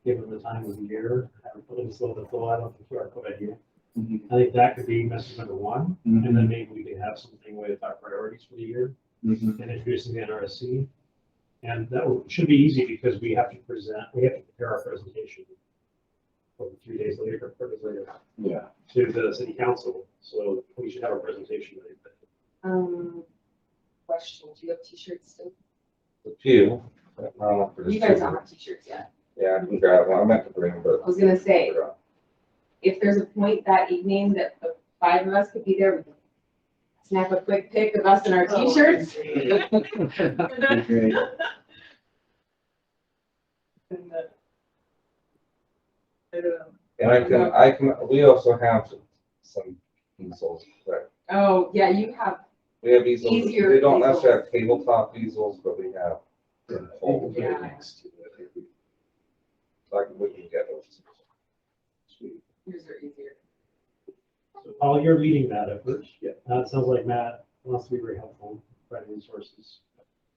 [SPEAKER 1] given the time of the year, having slow the flow out of the QR code idea.
[SPEAKER 8] Mhm.
[SPEAKER 1] I think that could be message number one,
[SPEAKER 8] Mhm.
[SPEAKER 1] and then maybe we can have something with our priorities for the year
[SPEAKER 8] Mhm.
[SPEAKER 1] and introducing the NRSC. And should be easy because we have to prepare our presentation for 3 days later, or 4 days later
[SPEAKER 8] Yeah.
[SPEAKER 1] to the city council. So we should have our presentation ready.
[SPEAKER 7] Question, do you have t-shirts still?
[SPEAKER 3] A few. But not for this
[SPEAKER 7] You guys
[SPEAKER 3] year.
[SPEAKER 7] don't have t-shirts yet.
[SPEAKER 3] Yeah, I can grab one. I meant to bring them, but.
[SPEAKER 7] I was gonna say, if there's a point that evening that the 5 of us could be there, we can snap a quick pic of us in our t-shirts.
[SPEAKER 8] Great.
[SPEAKER 6] And the- I don't know.
[SPEAKER 3] And we also have some easels, but
[SPEAKER 7] Oh, yeah, you have,
[SPEAKER 3] we have easels.
[SPEAKER 7] Easier
[SPEAKER 3] We don't
[SPEAKER 7] easels.
[SPEAKER 3] necessarily have tabletop easels, but we have them folded.
[SPEAKER 7] Yeah.
[SPEAKER 3] Like we can get those.
[SPEAKER 8] Sweet.
[SPEAKER 7] yours are easier.
[SPEAKER 1] So Paul, you're leading that effort.
[SPEAKER 8] Yeah.
[SPEAKER 1] It sounds like Matt wants to be very helpful, providing resources.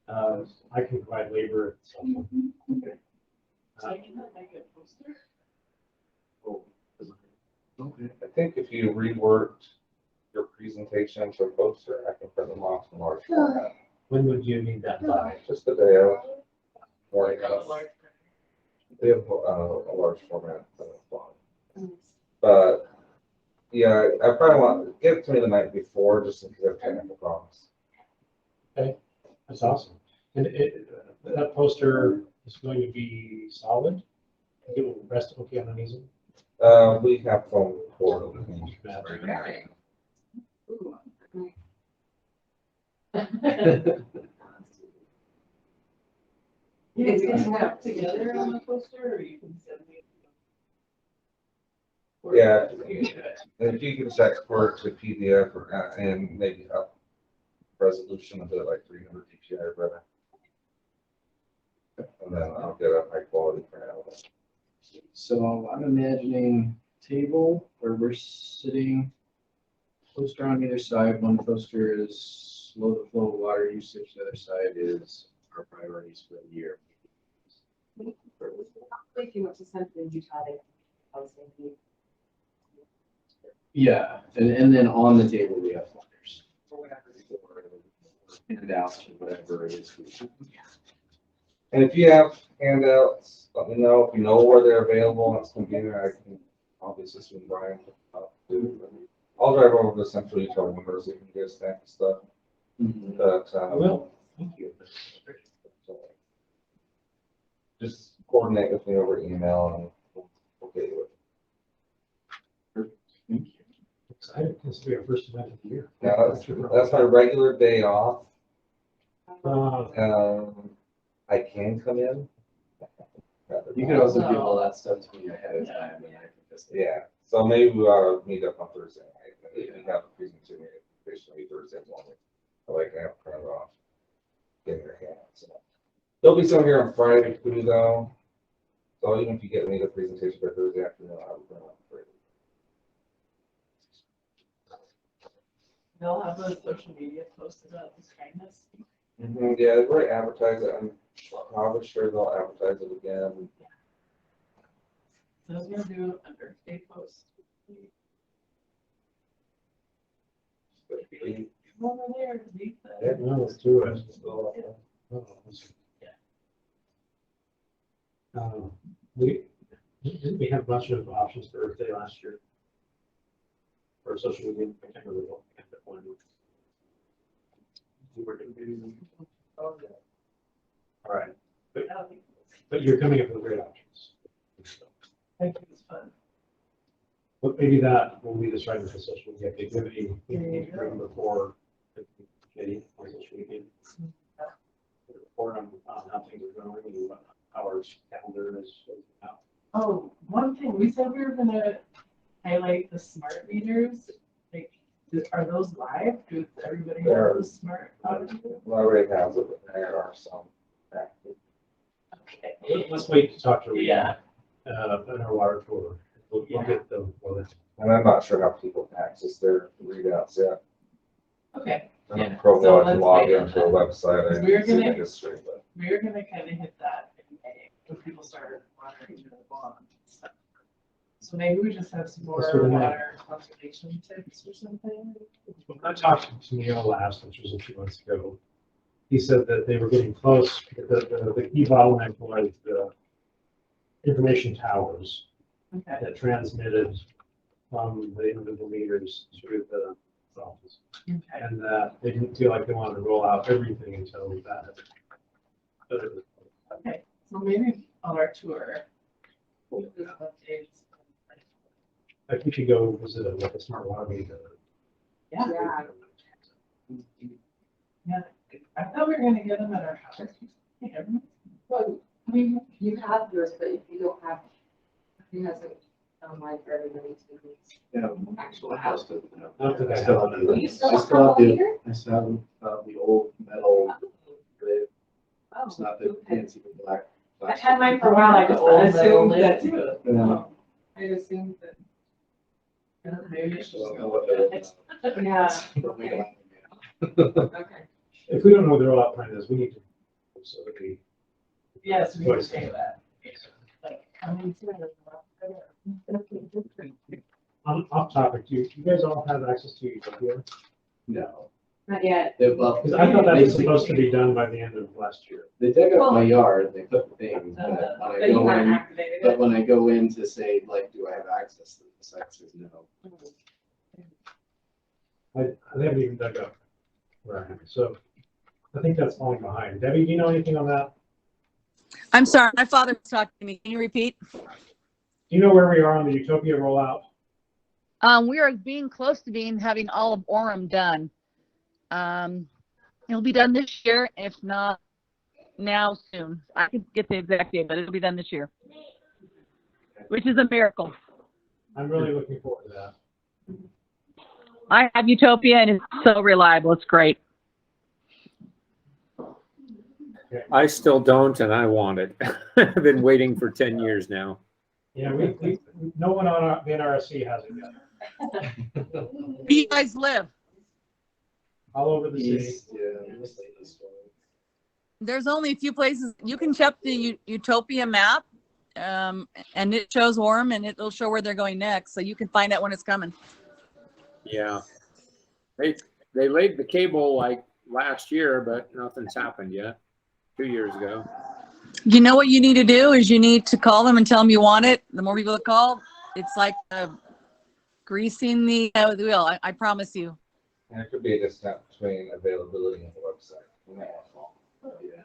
[SPEAKER 1] I can provide labor. If it's helpful.
[SPEAKER 6] So I can make a poster.
[SPEAKER 8] Okay.
[SPEAKER 3] I think if you reworked your presentation to a poster, I can print them off in large format.
[SPEAKER 1] When would you need that by?
[SPEAKER 3] Just a day of. Morning
[SPEAKER 6] A
[SPEAKER 3] of.
[SPEAKER 6] large-
[SPEAKER 3] We have a large format. But yeah, I probably want, give it to me the night before, just in case I have technical problems.
[SPEAKER 1] That's awesome. And that poster is going to be solid? It will rest okay on the easel?
[SPEAKER 3] We have foam core.
[SPEAKER 7] Ooh.
[SPEAKER 6] You
[SPEAKER 7] It's
[SPEAKER 6] can
[SPEAKER 7] gonna
[SPEAKER 6] have
[SPEAKER 7] have-
[SPEAKER 6] together on the poster, or you can send me.
[SPEAKER 3] Yeah. And if you can just export to PDF or, and maybe up resolution of it like 300 dpi or better. And then I'll get a high quality print out of it.
[SPEAKER 8] So I'm imagining table where we're sitting, poster on either side. One poster is slow the flow of water usage. The other side is our priorities for the year.
[SPEAKER 7] If you went to Central Utah, I was thinking.
[SPEAKER 8] Yeah, and then on the table we have flyers or whatever, or handouts or whatever it is.
[SPEAKER 3] And if you have handouts, let me know. If you know where they're available and it's convenient, I can obviously swing by and pick them up too. I'll drive over to Central Utah University and get stamp and stuff.
[SPEAKER 8] Mhm.
[SPEAKER 3] But
[SPEAKER 1] I will. Thank you.
[SPEAKER 3] just coordinate with me over email and we'll get you it.
[SPEAKER 8] Thank you.
[SPEAKER 1] Excited, this will be our first event of the year.
[SPEAKER 3] Yeah, that's my regular day off.
[SPEAKER 1] Uh,
[SPEAKER 3] I can come in.
[SPEAKER 8] You could also do all that stuff to me ahead of time and I can just.
[SPEAKER 3] Yeah, so maybe we ought to meet up on Thursday night. If we have a presentation Thursday morning, I like to have print it off. Get in your hands. So. There'll be some here on Friday too, though. So even if you get me the presentation by Thursday afternoon, I will print it off for you.
[SPEAKER 6] They'll have a social media post about this kindness.
[SPEAKER 3] Yeah, they've already advertised it. I'm probably sure they'll advertise it again.
[SPEAKER 6] So I was gonna do a birthday post. Come over there, read
[SPEAKER 3] Yeah,
[SPEAKER 6] the.
[SPEAKER 1] no, let's do it. We had a bunch of options for Earth Day last year. For social media, I can't remember what. We were gonna do
[SPEAKER 6] Oh, yeah.
[SPEAKER 1] All right,
[SPEAKER 6] That'll be cool.
[SPEAKER 1] but you're coming up with great options.
[SPEAKER 6] I think it's fun.
[SPEAKER 1] But maybe that will lead us right into social media activity. We need to bring before the committee on social media. Report on how things are going and what our calendar is. Out.
[SPEAKER 6] Oh, one thing, we said we were gonna highlight the smart meters. Like, are those live? Does everybody have
[SPEAKER 3] They're-
[SPEAKER 6] those smart? meters?
[SPEAKER 3] Already has it, but there are some. active.
[SPEAKER 6] Okay.
[SPEAKER 1] Let's wait to talk to Rita,
[SPEAKER 6] Yeah.
[SPEAKER 1] in our water tour. We'll get them.
[SPEAKER 3] And I'm not sure how people can access their readouts yet.
[SPEAKER 6] Okay.
[SPEAKER 3] I
[SPEAKER 6] Yeah,
[SPEAKER 3] don't probably
[SPEAKER 6] so
[SPEAKER 3] want to
[SPEAKER 6] let's
[SPEAKER 3] log
[SPEAKER 6] wait on
[SPEAKER 3] into a
[SPEAKER 6] that.
[SPEAKER 3] website.
[SPEAKER 6] Because
[SPEAKER 3] and
[SPEAKER 6] we're
[SPEAKER 3] see the
[SPEAKER 6] gonna-
[SPEAKER 3] history, but
[SPEAKER 6] We're gonna kind of hit that in May, when people start monitoring the bond and stuff. So maybe we just have some more
[SPEAKER 1] Let's do that.
[SPEAKER 6] water conservation tips or something.
[SPEAKER 1] When I talked to Neil last, which was a few months ago, he said that they were getting close. The key bottleneck was the information towers
[SPEAKER 6] Okay.
[SPEAKER 1] that transmitted from the individual meters through the office.
[SPEAKER 6] Okay.
[SPEAKER 1] And that they didn't feel like they wanted to roll out everything until that.
[SPEAKER 6] Okay, so maybe on our tour. we'll do updates.
[SPEAKER 1] Like we should go visit a smart water meter.
[SPEAKER 6] Yeah, yeah. I thought we were gonna get them at our house. Yeah.
[SPEAKER 7] Well, I mean, you have yours, but if you don't have, he hasn't online for everybody to use.
[SPEAKER 8] Yeah,
[SPEAKER 7] Actual
[SPEAKER 8] house doesn't have.
[SPEAKER 1] I don't think I
[SPEAKER 8] still
[SPEAKER 1] have
[SPEAKER 8] have
[SPEAKER 1] that.
[SPEAKER 7] You
[SPEAKER 8] I
[SPEAKER 7] still
[SPEAKER 8] still
[SPEAKER 7] have
[SPEAKER 8] have
[SPEAKER 7] one
[SPEAKER 8] the,
[SPEAKER 7] here?
[SPEAKER 8] I still have the old metal grid.
[SPEAKER 7] Oh,
[SPEAKER 8] It's not the
[SPEAKER 7] okay.
[SPEAKER 8] fancy black.
[SPEAKER 7] I've had mine for a while, I just assumed that.
[SPEAKER 8] Yeah.
[SPEAKER 7] I assumed that.
[SPEAKER 6] Maybe it's
[SPEAKER 8] So
[SPEAKER 6] just
[SPEAKER 8] I don't know what they're-
[SPEAKER 7] Yeah,
[SPEAKER 8] but we don't-
[SPEAKER 7] okay.
[SPEAKER 1] If we don't know what the rollout plan is, we need to. So that we.
[SPEAKER 6] Yes, we can say that. Like, I mean,
[SPEAKER 1] Off topic, do you guys all have access to Utopia?
[SPEAKER 8] No.
[SPEAKER 7] Not yet.
[SPEAKER 8] They, well,
[SPEAKER 1] Because I thought that was supposed to be done by the end of last year.
[SPEAKER 8] they dug up
[SPEAKER 7] Well-
[SPEAKER 8] my yard, they put the thing, but when
[SPEAKER 7] But
[SPEAKER 8] I
[SPEAKER 7] you
[SPEAKER 8] go
[SPEAKER 7] haven't
[SPEAKER 8] in,
[SPEAKER 7] activated
[SPEAKER 8] but
[SPEAKER 7] it.
[SPEAKER 8] when I go in to say, like, do I have access, the site says no.
[SPEAKER 1] They haven't even dug up where I am, so I think that's falling behind. Debbie, do you know anything on that?
[SPEAKER 9] I'm sorry, my father was talking to me. Can you repeat?
[SPEAKER 1] Do you know where we are on the Utopia rollout?
[SPEAKER 9] We are being close to having all of Orem done. It'll be done this year, if not now soon. I can get the exact date, but it'll be done this year, which is a miracle.
[SPEAKER 1] I'm really looking forward to that.
[SPEAKER 5] I have Utopia and it's so reliable. It's great.
[SPEAKER 4] I still don't, and I want it. I've been waiting for 10 years now.
[SPEAKER 1] Yeah, no one on the NRSC has it yet.
[SPEAKER 9] Where do you guys live?
[SPEAKER 1] All over the city.
[SPEAKER 8] East, yeah, mostly east one.
[SPEAKER 9] There's only a few places. You can check the Utopia map, and it shows Orem, and it'll show where they're going next, so you can find out when it's coming.
[SPEAKER 4] Yeah. They laid the cable like last year, but nothing's happened yet. 2 years ago.
[SPEAKER 9] You know what you need to do is you need to call them and tell them you want it. The more people that call, it's like greasing the wheel. I promise you.
[SPEAKER 3] and it could be a discount between availability and the website. You might want to follow.
[SPEAKER 8] Yeah.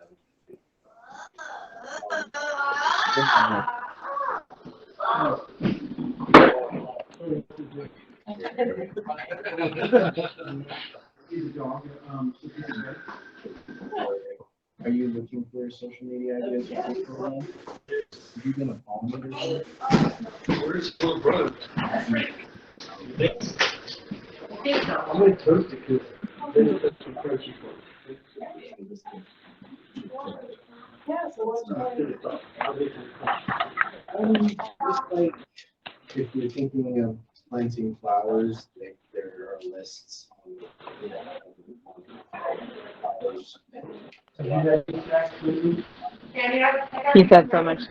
[SPEAKER 8] Are you looking for social media ideas?
[SPEAKER 6] Yeah.
[SPEAKER 8] Are you gonna follow me or something?
[SPEAKER 1] Where's my brother? I'm gonna toast it.
[SPEAKER 6] Yeah, so what's
[SPEAKER 8] Just like, if you're thinking of planting flowers, there are lists on, you know, flowers.
[SPEAKER 5] He said so much.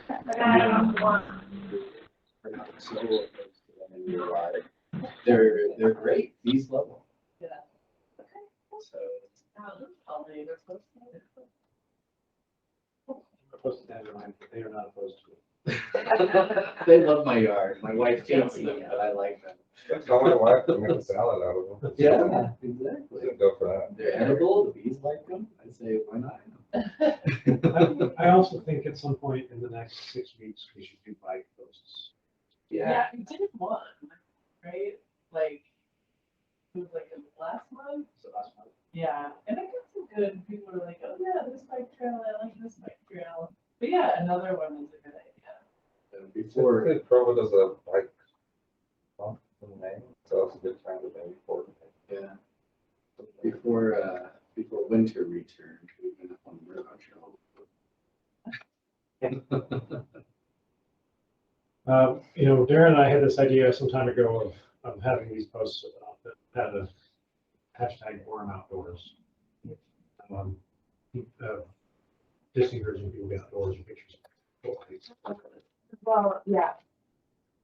[SPEAKER 8] They're great, these level.
[SPEAKER 6] Yeah.
[SPEAKER 8] So,
[SPEAKER 1] Opposed to that, they are not opposed to it.
[SPEAKER 8] They love my yard. My wife hates them, but I like them.
[SPEAKER 3] Tell my wife to make a salad out of them.
[SPEAKER 8] Yeah, exactly.
[SPEAKER 3] Didn't go for that.
[SPEAKER 8] They're edible, the bees like them. I say, why not?
[SPEAKER 1] I also think at some point in the next 6 weeks, we should do bike posts.
[SPEAKER 6] Yeah, we did one, right? Like, it was like in the last month.
[SPEAKER 1] So last month.
[SPEAKER 6] Yeah, and I got some good, people were like, oh yeah, this bike trail, I like this bike trail. But yeah, another one is a good idea.
[SPEAKER 8] Before,
[SPEAKER 3] Typically, Provo does a bike month in May, so it's a good time to maybe for it.
[SPEAKER 8] yeah, before winter returned, we've been up on the river trail.
[SPEAKER 1] Darren and I had this idea some time ago of having these posts that had a hashtag Orem outdoors. Just encouraging people to get outdoors and pictures.
[SPEAKER 7] Well, yeah.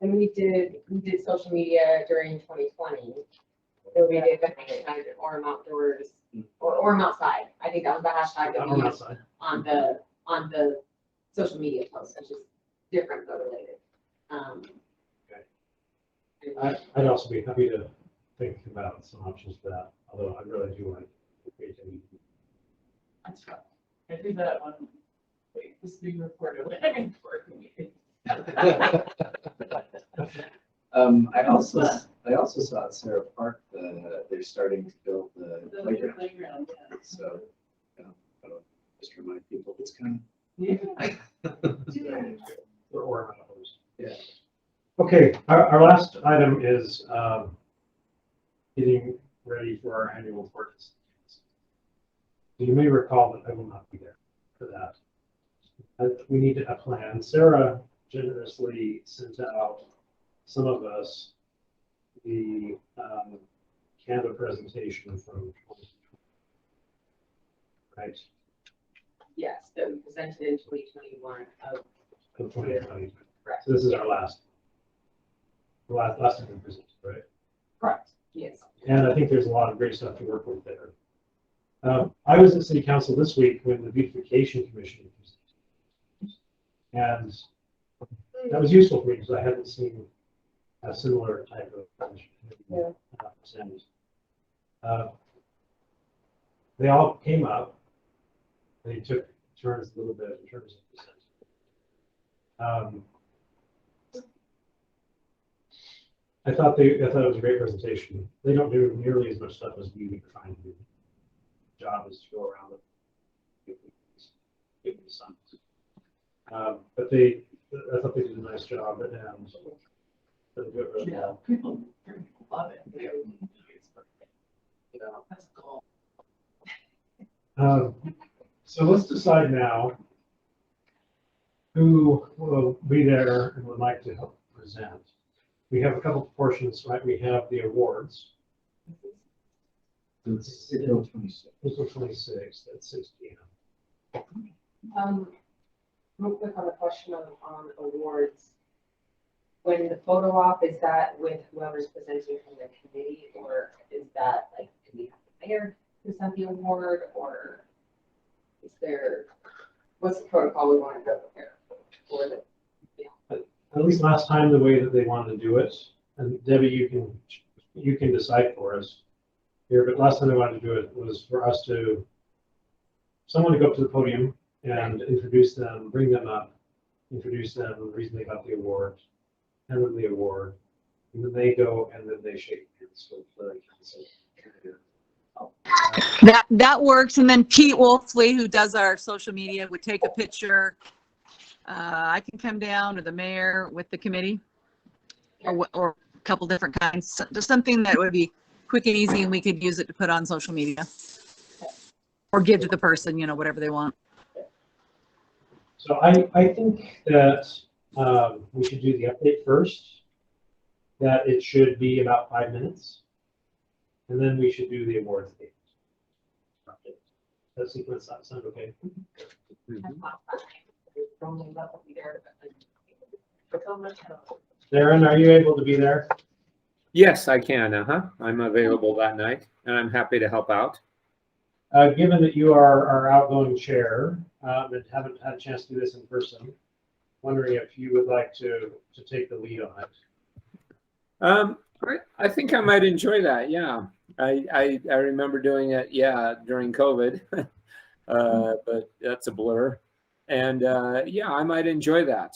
[SPEAKER 7] And we did social media during 2020. So we did the hashtag Orem outdoors or Orem outside. I think that was the hashtag that we
[SPEAKER 1] Orem
[SPEAKER 7] used
[SPEAKER 1] outside.
[SPEAKER 7] on the social media posts, which is different but related.
[SPEAKER 1] I'd also be happy to think about some options for that, although I really do like the creativity.
[SPEAKER 6] That's fun. I did that one. Wait, this is being recorded. I'm in working meeting.
[SPEAKER 8] I also saw at Sarah Park, they're starting to build the
[SPEAKER 6] The
[SPEAKER 8] playground.
[SPEAKER 6] playground, yeah.
[SPEAKER 8] So, just remind people it's coming.
[SPEAKER 6] Yeah.
[SPEAKER 1] Or Orem outdoors.
[SPEAKER 8] Yeah.
[SPEAKER 1] Okay, our last item is getting ready for our annual ordinance. You may recall that I will not be there for that. We need a plan. Sarah generously sent out some of us the Canva presentation from 2020. Right?
[SPEAKER 7] Yes, that we presented in 2021 of
[SPEAKER 1] Of 2020.
[SPEAKER 7] correct.
[SPEAKER 1] So this is our last time we presented, right?
[SPEAKER 7] Correct. Yes.
[SPEAKER 1] And I think there's a lot of great stuff to work with there. I was at City Council this week when the Beautification Commission was, and that was useful for me because I hadn't seen a similar type of presented. They all came up. They took turns a little bit in terms of present. I thought it was a great presentation. They don't do nearly as much stuff as we are trying to do. The job is to go around and give them some. But I thought they did a nice job and they do it really
[SPEAKER 6] Yeah,
[SPEAKER 1] well.
[SPEAKER 6] people love it. That's cool.
[SPEAKER 1] So let's decide now who will be there and would like to help present. We have a couple of portions, right? We have the awards. It's
[SPEAKER 8] April 26th.
[SPEAKER 1] April 26th at 6 p.m.
[SPEAKER 7] Real quick on the question on awards. When the photo op, is that with whoever's presenting from the committee, or is that like, do we have the mayor present the award, or is there, what's the protocol we want to go there for the?
[SPEAKER 1] At least last time, the way that they wanted to do it, and Debbie, you can decide for us here, but last time they wanted to do it was for us someone to go up to the podium and introduce them, bring them up, introduce them, the reason they got the award, and then the award, and then they go and then they shake hands with the council.
[SPEAKER 9] That works. And then Pete Wolfley, who does our social media, would take a picture. I can come down, or the mayor with the committee, or a couple different kinds. Just something that would be quick and easy, and we could use it to put on social media, or give to the person, whatever they want.
[SPEAKER 1] So I think that we should do the update first, that it should be about 5 minutes, and then we should do the awards date. That sequence sound okay? Darren, are you able to be there?
[SPEAKER 4] Yes, I can. I'm available that night, and I'm happy to help out.
[SPEAKER 1] Given that you are our outgoing chair and haven't had a chance to do this in person, wondering if you would like to take the lead on it.
[SPEAKER 4] I think I might enjoy that. Yeah, I remember doing it. Yeah, during COVID, but that's a blur. And yeah, I might enjoy that.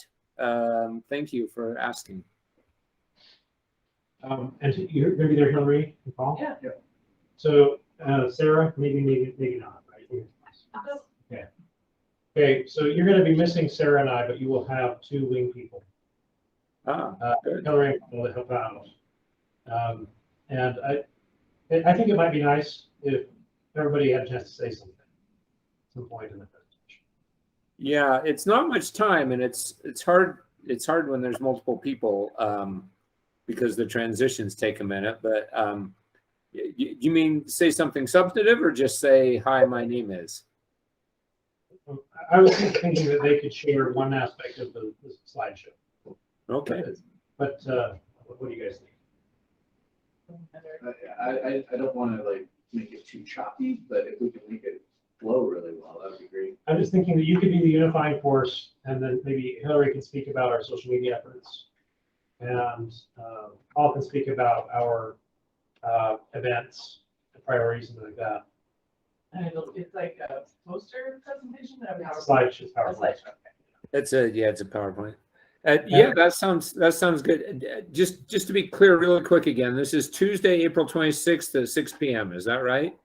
[SPEAKER 4] Thank you for asking.
[SPEAKER 1] And you're going to be there, Hillary and Paul?
[SPEAKER 6] Yeah.
[SPEAKER 1] So Sarah, maybe not, right? Okay. Okay, so you're going to be missing Sarah and I, but you will have 2 wing people.
[SPEAKER 4] Good.
[SPEAKER 1] Hillary and Paul to help out. And I think it might be nice if everybody had a chance to say something at some point in the presentation.
[SPEAKER 4] Yeah, it's not much time, and it's hard. It's hard when there's multiple people because the transitions take a minute. But you mean say something substantive, or just say hi, my name is?
[SPEAKER 1] I was thinking that they could share one aspect of the slideshow.
[SPEAKER 4] Okay.
[SPEAKER 1] But what do you guys think?
[SPEAKER 8] I don't want to like make it too choppy, but if we can make it flow really well, that would be great.
[SPEAKER 1] I'm just thinking that you could be the unifying force, and then maybe Hillary can speak about our social media efforts, and Paul can speak about our events, and priorities, and like that.
[SPEAKER 6] And it's like a poster presentation.
[SPEAKER 1] Slideshow, PowerPoint.
[SPEAKER 4] It's a PowerPoint. Yeah, that sounds good. Just to be clear, really quick again, this is Tuesday, April 26th at 6 p.m. Is that right?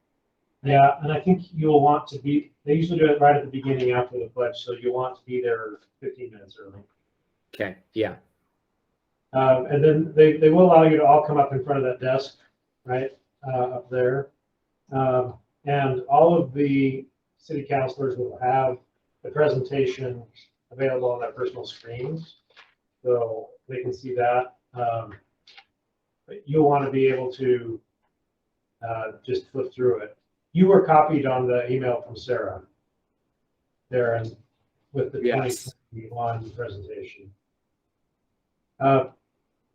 [SPEAKER 1] Yeah, and I think you'll want to be. They usually do it right at the beginning after the pledge, so you'll want to be there 15 minutes early.
[SPEAKER 4] Okay. Yeah.
[SPEAKER 1] And then they will allow you to all come up in front of that desk, right, up there. And all of the city councilors will have the presentation available on their personal screens, so they can see that. But you'll want to be able to just flip through it. You were copied on the email from Sarah there, and with the
[SPEAKER 4] Yes.
[SPEAKER 1] 2021 presentation.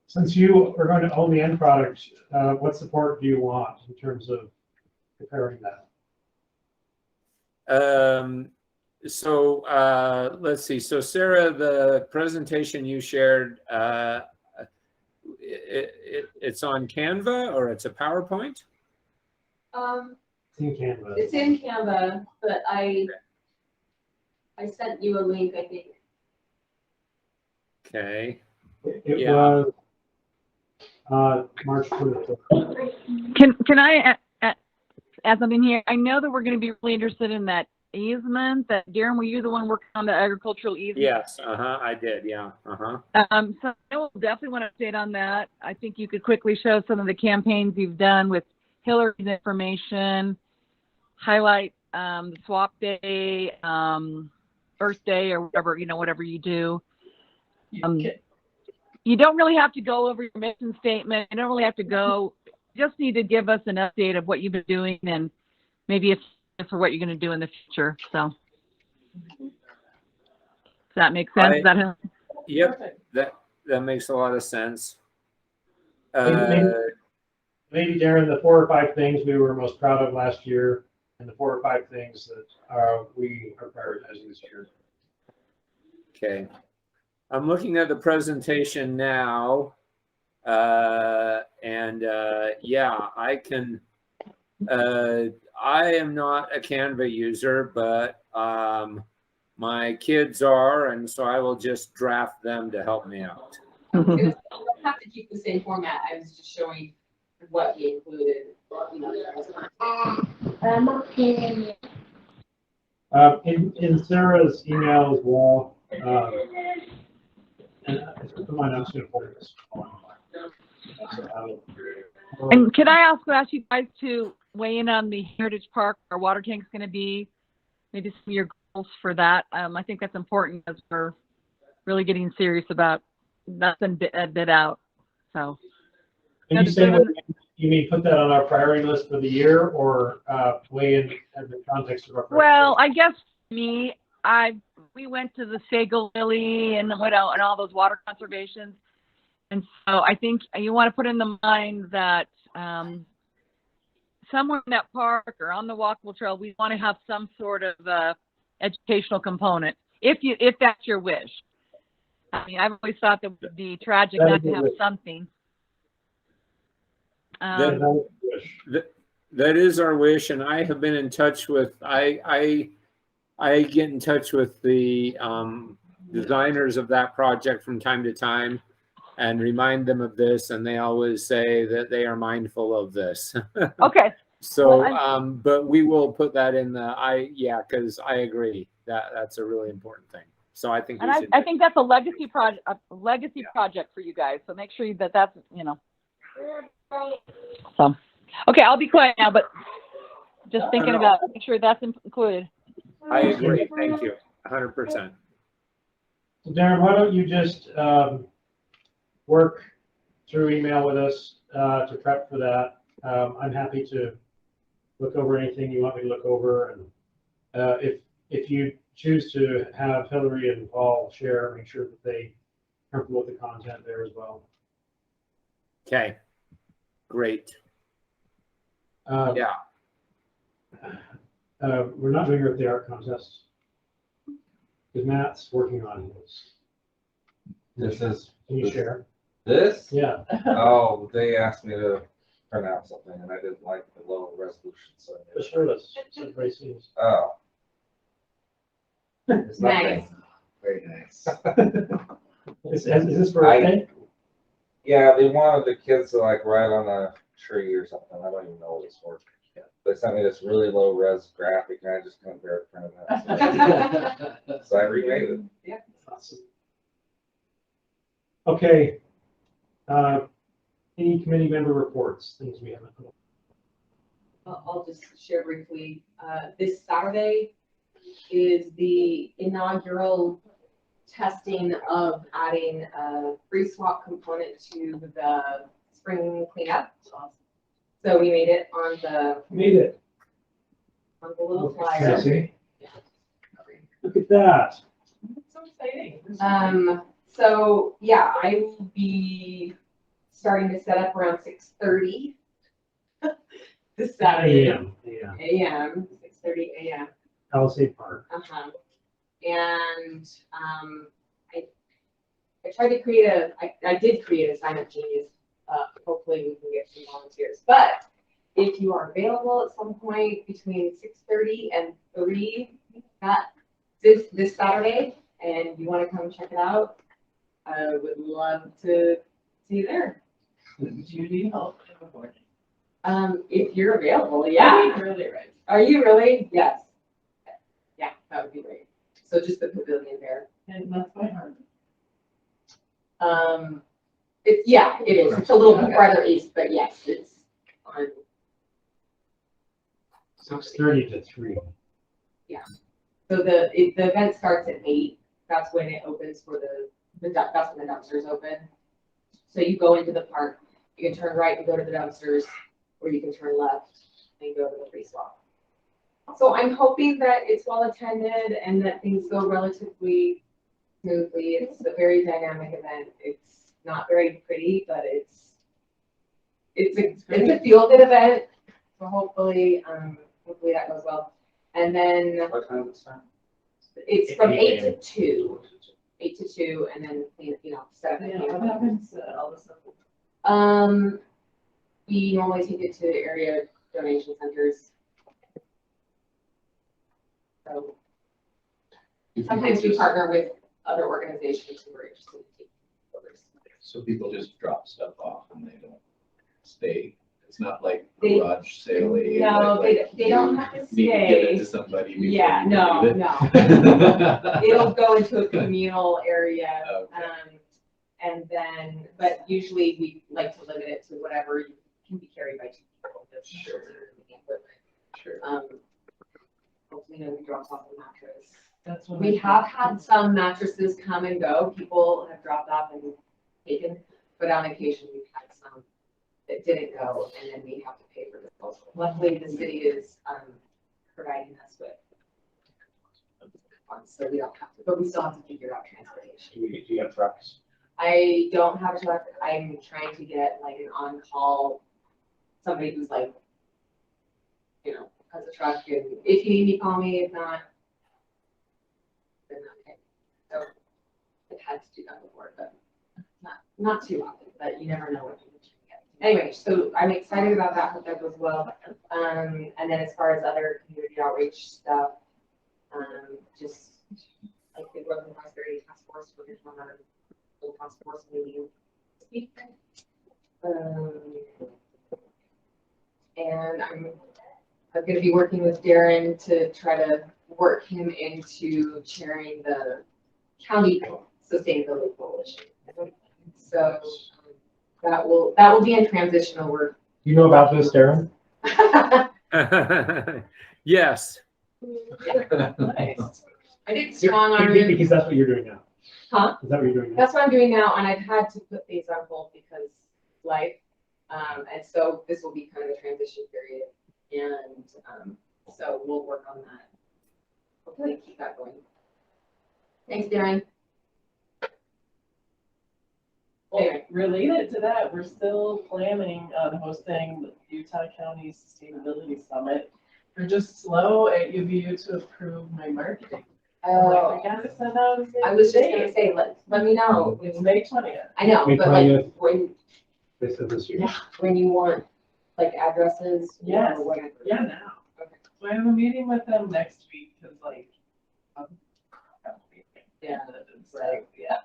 [SPEAKER 1] Since you are going to own the end product, what support do you want in terms of preparing that?
[SPEAKER 4] So let's see. So Sarah, the presentation you shared, it's on Canva or it's a PowerPoint?
[SPEAKER 1] It's in Canva.
[SPEAKER 7] It's in Canva, but I sent you a link, I think.
[SPEAKER 4] Okay.
[SPEAKER 1] It
[SPEAKER 4] Yeah.
[SPEAKER 1] was March 24th.
[SPEAKER 5] Can I add something here? I know that we're going to be really interested in that easement. That Darren, were you the one working on the agricultural easement?
[SPEAKER 4] Yes. I did. Yeah.
[SPEAKER 5] So I will definitely want to update on that. I think you could quickly show some of the campaigns you've done with Hillary's information, highlight the swap day, Earth Day, or whatever, whatever you do. You don't really have to go over your mission statement. You don't really have to go. You just need to give us an update of what you've been doing and maybe if for what you're going to do in the future. So does that make sense?
[SPEAKER 4] Yep. That makes a lot of sense.
[SPEAKER 1] Maybe Darren, the 4 or 5 things we were most proud of last year, and the 4 or 5 things that we are prioritizing this year.
[SPEAKER 4] Okay. I'm looking at the presentation now, and yeah, I can. I am not a Canva user, but my kids are, and so I will just draft them to help me out.
[SPEAKER 7] You don't have to keep the same format. I was just showing what he included.
[SPEAKER 1] In Sarah's email as well, and I'm just going to forward this.
[SPEAKER 5] And can I also ask you guys to weigh in on the Heritage Park, our water tank's going to be, maybe some of your goals for that? I think that's important as we're really getting serious about nothing a bit out. So.
[SPEAKER 1] And you say you mean put that on our priority list for the year, or weigh in the context of our?
[SPEAKER 5] Well, I guess me, we went to the Sago Lily and and all those water conservations, and so I think you want to put in the mind that somewhere in that park or on the walkable trail, we want to have some sort of educational component, if that's your wish. I mean, I've always thought that it would be tragic
[SPEAKER 1] That
[SPEAKER 5] not
[SPEAKER 1] is
[SPEAKER 5] to
[SPEAKER 1] a
[SPEAKER 5] have
[SPEAKER 1] wish.
[SPEAKER 5] something.
[SPEAKER 4] That- That is our wish, and I have been in touch with, I get in touch with the designers of that project from time to time and remind them of this, and they always say that they are mindful of this.
[SPEAKER 5] Okay,
[SPEAKER 4] So,
[SPEAKER 5] Well,
[SPEAKER 4] but we will put that in the, yeah, because I agree that that's a really important thing. So I think we
[SPEAKER 5] and
[SPEAKER 4] should.
[SPEAKER 5] I think that's a legacy project, for you guys. So make sure that that's, you know. So, okay, I'll be quiet now, but just thinking about, make sure that's included.
[SPEAKER 4] I agree. Thank you. 100%.
[SPEAKER 1] So Darren, why don't you just work through email with us to prep for that. I'm happy to look over anything you want me to look over, and if you choose to have Hillary and Paul share, make sure that they are comfortable with the content there as well.
[SPEAKER 4] Okay. Great.
[SPEAKER 1] Yeah. We're not doing Earth Day Art Contest because Matt's working on this.
[SPEAKER 3] This is,
[SPEAKER 1] Can you share?
[SPEAKER 3] this?
[SPEAKER 1] Yeah.
[SPEAKER 3] Oh, they asked me to print out something and I didn't like the low resolution, so.
[SPEAKER 1] Just show us. So everybody sees.
[SPEAKER 3] Oh. It's nothing.
[SPEAKER 7] Nice.
[SPEAKER 3] Very nice.
[SPEAKER 1] Is this for
[SPEAKER 3] I-
[SPEAKER 1] Earth Day?
[SPEAKER 3] Yeah, they wanted the kids to like write on a tree or something. I don't even know what it's for. They sent me this really low res graphic and I just couldn't bear to print it out. So I remade it.
[SPEAKER 1] Awesome. Okay. Any committee member reports, things we haven't.
[SPEAKER 7] I'll just share briefly. This Saturday is the inaugural testing of adding a free swap component to the spring cleanup. So we made it on the little flyer.
[SPEAKER 1] Cassie,
[SPEAKER 7] Yeah.
[SPEAKER 1] look at that.
[SPEAKER 6] So exciting.
[SPEAKER 7] So yeah, I will be starting to set up around 6:30 this Saturday.
[SPEAKER 1] AM.
[SPEAKER 7] 6:30 a.m.
[SPEAKER 1] Palisade Park.
[SPEAKER 7] Uh-huh. And I tried to create I did create a sign up genius. Hopefully we can get some volunteers. But if you are available at some point between 6:30 and 3 this Saturday and you want to come check it out, I would love to see you there.
[SPEAKER 6] Do you need help in the morning?
[SPEAKER 7] If you're available, yeah.
[SPEAKER 6] Really, right?
[SPEAKER 7] Are you really? Yes. Yeah, that would be great. So just the pavilion there.
[SPEAKER 6] And that's my heart.
[SPEAKER 7] It is. It's a little bit farther east, but yes, it's on.
[SPEAKER 1] 6:30 to 3.
[SPEAKER 7] So the event starts at 8. That's when it opens for that's when the dumpsters open. So you go into the park, you can turn right and go to the dumpsters, or you can turn left and go to the free swap. So I'm hoping that it's well attended and that things go relatively smoothly. It's a very dynamic event. It's not very pretty, but it's a feel good event. So hopefully that goes well. And then
[SPEAKER 3] What time is that?
[SPEAKER 7] it's from 8 to 2. 8 to 2, and then set up.
[SPEAKER 6] Yeah, what happens to all this stuff?
[SPEAKER 7] We normally take it to area donation centers. So sometimes we partner with other organizations who are interested in taking others.
[SPEAKER 8] So people just drop stuff off and they don't stay. It's not like
[SPEAKER 7] They-
[SPEAKER 8] garage sale.
[SPEAKER 7] No, they don't have to
[SPEAKER 8] Need to get it
[SPEAKER 7] stay.
[SPEAKER 8] to somebody. before
[SPEAKER 7] Yeah,
[SPEAKER 8] you
[SPEAKER 7] no,
[SPEAKER 8] leave it.
[SPEAKER 7] no. It'll go into a communal area.
[SPEAKER 8] Okay.
[SPEAKER 7] And then, but usually we like to limit it to whatever can be carried by 2 people. Just
[SPEAKER 8] Sure. Sure.
[SPEAKER 7] Hopefully nobody drops off a mattress.
[SPEAKER 6] That's what
[SPEAKER 7] We have had some mattresses come and go. People have dropped off and taken, but on occasion we've had some that didn't go, and then we have to pay for disposal. Luckily, the city is providing us with funds, so we don't have to, but we still have to figure out transportation.
[SPEAKER 1] Do you have trucks?
[SPEAKER 7] I don't have a truck. I'm trying to get like an on-call, somebody who's like, has a truck, and if you need me, call me. If not, then okay. So it had to do that before, but not too often, but you never know what you can get. Anyway, so I'm excited about that, hope that goes well. And then as far as other community outreach stuff, just like the Growth and Prosperity Task Force, we're going to have our full task force meeting this week. And I'm going to be working with Darren to try to work him into chairing the county sustainability coalition. So that will be in transitional work.
[SPEAKER 1] You know about this, Darren?
[SPEAKER 4] Yes.
[SPEAKER 6] Nice.
[SPEAKER 7] I did strong arm him.
[SPEAKER 1] Because that's what you're doing now.
[SPEAKER 7] Huh?
[SPEAKER 1] Is that what you're doing now?
[SPEAKER 7] That's what I'm doing now, and I've had to put things on hold because life. And so this will be kind of a transition period. And so we'll work on that. Hopefully keep that going. Thanks, Darren.
[SPEAKER 6] Well, related to that, we're still planning on hosting the Utah County Sustainability Summit. We're just slow at UVU to approve my marketing.
[SPEAKER 7] Oh,
[SPEAKER 6] I gotta send out a
[SPEAKER 7] I was just
[SPEAKER 6] date.
[SPEAKER 7] gonna say, let me know.
[SPEAKER 6] It's May 20th.
[SPEAKER 7] I know,
[SPEAKER 1] May
[SPEAKER 7] but like
[SPEAKER 1] 20th.
[SPEAKER 7] when
[SPEAKER 1] They said this year.
[SPEAKER 6] Yeah.
[SPEAKER 7] when you want like addresses
[SPEAKER 6] Yes.
[SPEAKER 7] or whatever.
[SPEAKER 6] Yeah, now.
[SPEAKER 7] Okay.
[SPEAKER 6] So I have a meeting with them next week, cause like,
[SPEAKER 7] Yeah.
[SPEAKER 6] So, yeah.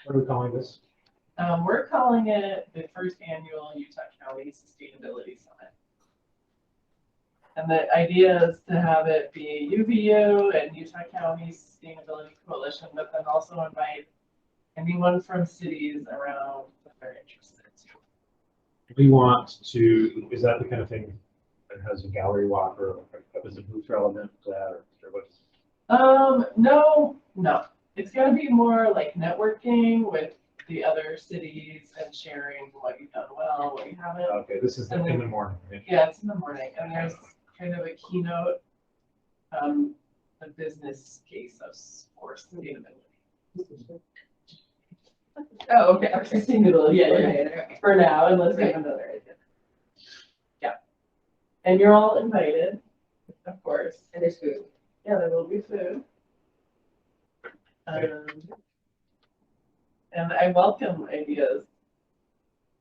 [SPEAKER 1] What are we calling this?
[SPEAKER 6] We're calling it the first annual Utah County Sustainability Summit. And the idea is to have it be UVU and Utah County Sustainability Coalition, but then also invite anyone from cities around that they're interested.
[SPEAKER 1] We want to, is that the kind of thing that has a gallery walk or is a booth relevant to that or what's?
[SPEAKER 6] No. It's gonna be more like networking with the other cities and sharing what you've done well, what you haven't.
[SPEAKER 1] Okay, this is in the morning.
[SPEAKER 6] Yeah, it's in the morning, and there's kind of a keynote, a business case for sustainability. Oh, okay, sustainability, yeah, for now, unless we have another idea. Yeah. And you're all invited, of course.
[SPEAKER 7] And there's food.
[SPEAKER 6] Yeah, there will be food. And I welcome ideas.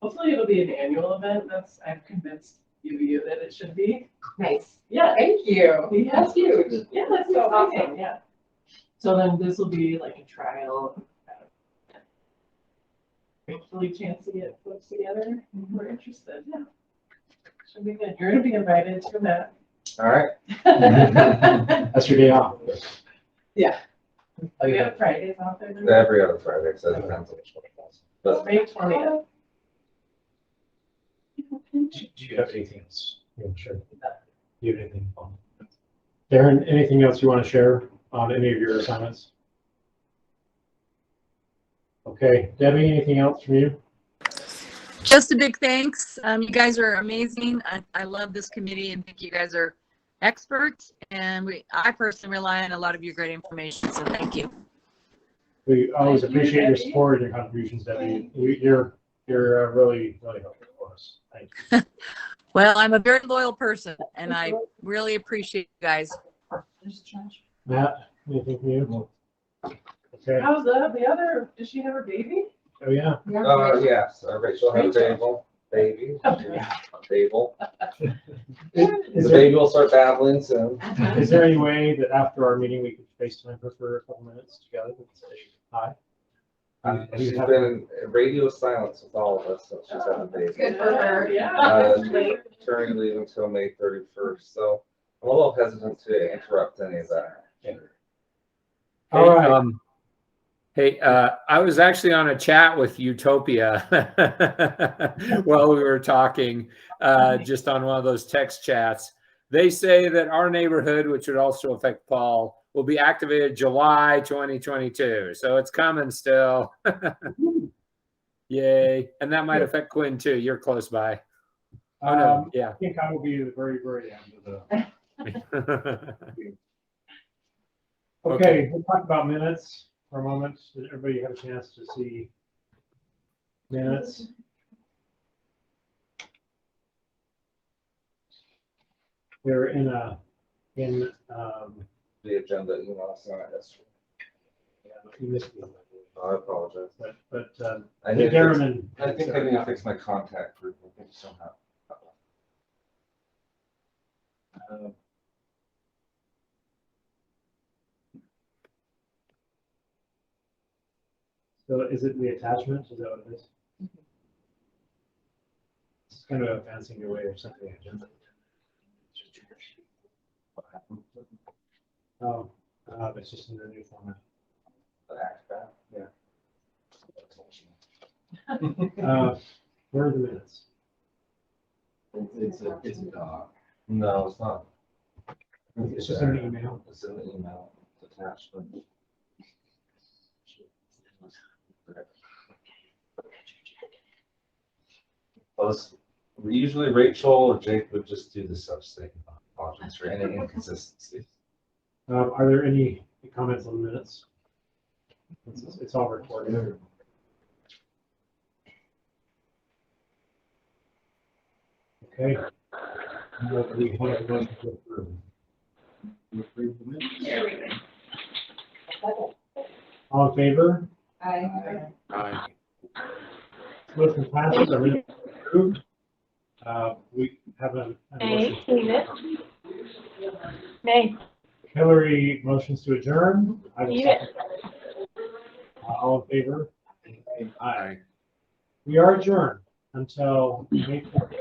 [SPEAKER 6] Hopefully it'll be an annual event. I'm convinced UVU that it should be.
[SPEAKER 7] Nice.
[SPEAKER 6] Yeah.
[SPEAKER 7] Thank you.
[SPEAKER 6] Yeah.
[SPEAKER 7] That's huge.
[SPEAKER 6] Yeah, that's so awesome. Yeah. So then this will be like a trial. Hopefully chance to get folks together who are interested. Yeah. Should be good. You're gonna be invited to that.
[SPEAKER 3] All right.
[SPEAKER 1] That's your day off.
[SPEAKER 6] Yeah. We have Fridays off there.
[SPEAKER 3] Every other Friday, so it depends on which one it falls. But
[SPEAKER 6] May 20th.
[SPEAKER 1] Do you have anything else? Yeah, sure. Do you have anything? Darren, anything else you want to share on any of your assignments? Okay, Debbie, anything else from you?
[SPEAKER 9] Just a big thanks. You guys are amazing. I love this committee and think you guys are experts. And I personally rely on a lot of your great information. So thank you.
[SPEAKER 1] We always
[SPEAKER 6] Thank you,
[SPEAKER 1] appreciate your
[SPEAKER 6] Debbie.
[SPEAKER 1] support and your contributions, Debbie. You're really helpful for us. Thank you.
[SPEAKER 9] Well, I'm a very loyal person and I really appreciate you guys.
[SPEAKER 1] Matt, anything from you? Okay.
[SPEAKER 6] How's the other, does she have a baby?
[SPEAKER 1] Oh, yeah.
[SPEAKER 3] yes, Rachel had a baby. Babel.
[SPEAKER 1] Is
[SPEAKER 3] The
[SPEAKER 1] there,
[SPEAKER 3] baby will start babbling soon.
[SPEAKER 1] is there any way that after our meeting, we could FaceTime her for a couple minutes together and say hi?
[SPEAKER 3] She's been in radio silence with all of us since she's had a baby.
[SPEAKER 7] Good for her.
[SPEAKER 6] Yeah.
[SPEAKER 3] Maternity leave until May 31st, so I'm a little hesitant to interrupt any of that.
[SPEAKER 1] All right.
[SPEAKER 4] Hey, I was actually on a chat with Utopia while we were talking, just on one of those text chats. They say that our neighborhood, which would also affect Paul, will be activated July 2022. So it's coming still. Yay. And that might affect Quinn too. You're close by. Oh, no. Yeah.
[SPEAKER 1] I think I will be at the very, very end of the. Okay, we'll talk about minutes for a moment. Did everybody have a chance to see minutes? They're in
[SPEAKER 3] The agenda, you know, it's not yesterday.
[SPEAKER 1] yeah, you missed me.
[SPEAKER 3] I apologize.
[SPEAKER 1] but
[SPEAKER 3] I need to
[SPEAKER 1] Darren
[SPEAKER 3] fix-
[SPEAKER 1] and.
[SPEAKER 3] I think I need to fix my contact group. I think somehow.
[SPEAKER 1] So is it the attachment? Is that what it is? It's kind of a fancy new way of sending an agenda. Oh, it's just in the new format.
[SPEAKER 3] The act back.
[SPEAKER 1] Where are the minutes?
[SPEAKER 8] It's a dog.
[SPEAKER 3] No, it's not.
[SPEAKER 1] It's just in the email.
[SPEAKER 3] It's in the email. It's attached. Usually Rachel or Jake would just do the substatement. Apologies for any inconsistencies.
[SPEAKER 1] Are there any comments on the minutes? It's all recorded. Okay. We have a motion to approve. All in favor?
[SPEAKER 7] I,
[SPEAKER 4] Aye.
[SPEAKER 1] Motion passes. Our minutes are approved. We have a motion.
[SPEAKER 10] Nay,
[SPEAKER 1] Hillary motions to adjourn. I will
[SPEAKER 10] you
[SPEAKER 1] second. All in favor? Aye.
[SPEAKER 4] Aye.
[SPEAKER 1] We are adjourned until May 4th.